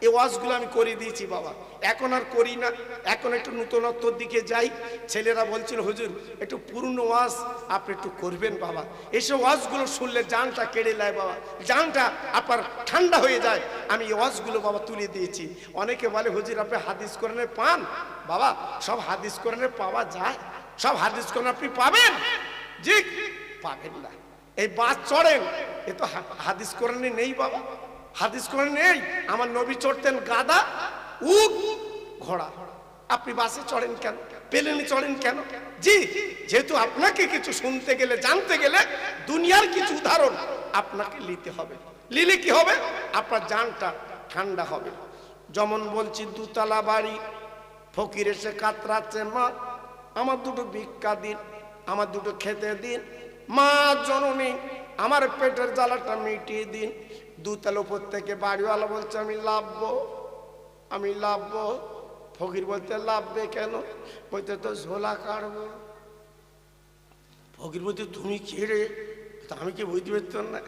Speaker 1: এই ওয়াজগুলো আমি করে দিয়েছি বাবা। এখন আর করি না, এখন একটু নতুনত্বর দিকে যাই। ছেলেরা বলছিল, হুজুর একটু পুরনো ওয়াজ আপনি একটু করবেন বাবা। এইসব ওয়াজগুলো শুনলে জানটা কেড়ে নেয় বাবা, জানটা আপনার ঠান্ডা হয়ে যায়। আমি এই ওয়াজগুলো বাবা তুলে দিয়েছি। অনেকে বলে, হুজুর আপনি হাদিস কোরআনে পান? বাবা সব হাদিস কোরআনে পাওয়া যায়? সব হাদিস কোরআন আপনি পাবেন? জি পাবেন না। এই বাস চড়েন, এ তো হাদিস কোরআনে নেই বাবা, হাদিস কোরআনে নেই। আমার নবী চড়তেন গাদা, উট, ঘোড়া। আপনি বাসে চড়েন কেন, প্লেনে চড়েন কেন? জি, যেহেতু আপনাকে কিছু শুনতে গেলে, জানতে গেলে দুনিয়ার কিছু উদাহরণ আপনাকে নিতে হবে। নিলে কি হবে? আপনার জানটা ঠান্ডা হবে। যেমন বলছি, দুতলা বাড়ি, ফকির এসে কাতরাচ্ছে, মা আমার দুটো ভিক্ষা দিন, আমার দুটো খেতে দিন, মা জননী আমার পেটের জ্বালাটা মিটিয়ে দিন। দুতলা উপর থেকে বাড়িওয়ালা বলছে, আমি লাভবো, আমি লাভবো। ফকির বলতে, লাভবে কেন? বলতে, তো ঝোলা কাটবো। ফকির বলতে, তুমি কে রে? আমি কি বুঝতে পারতাম না।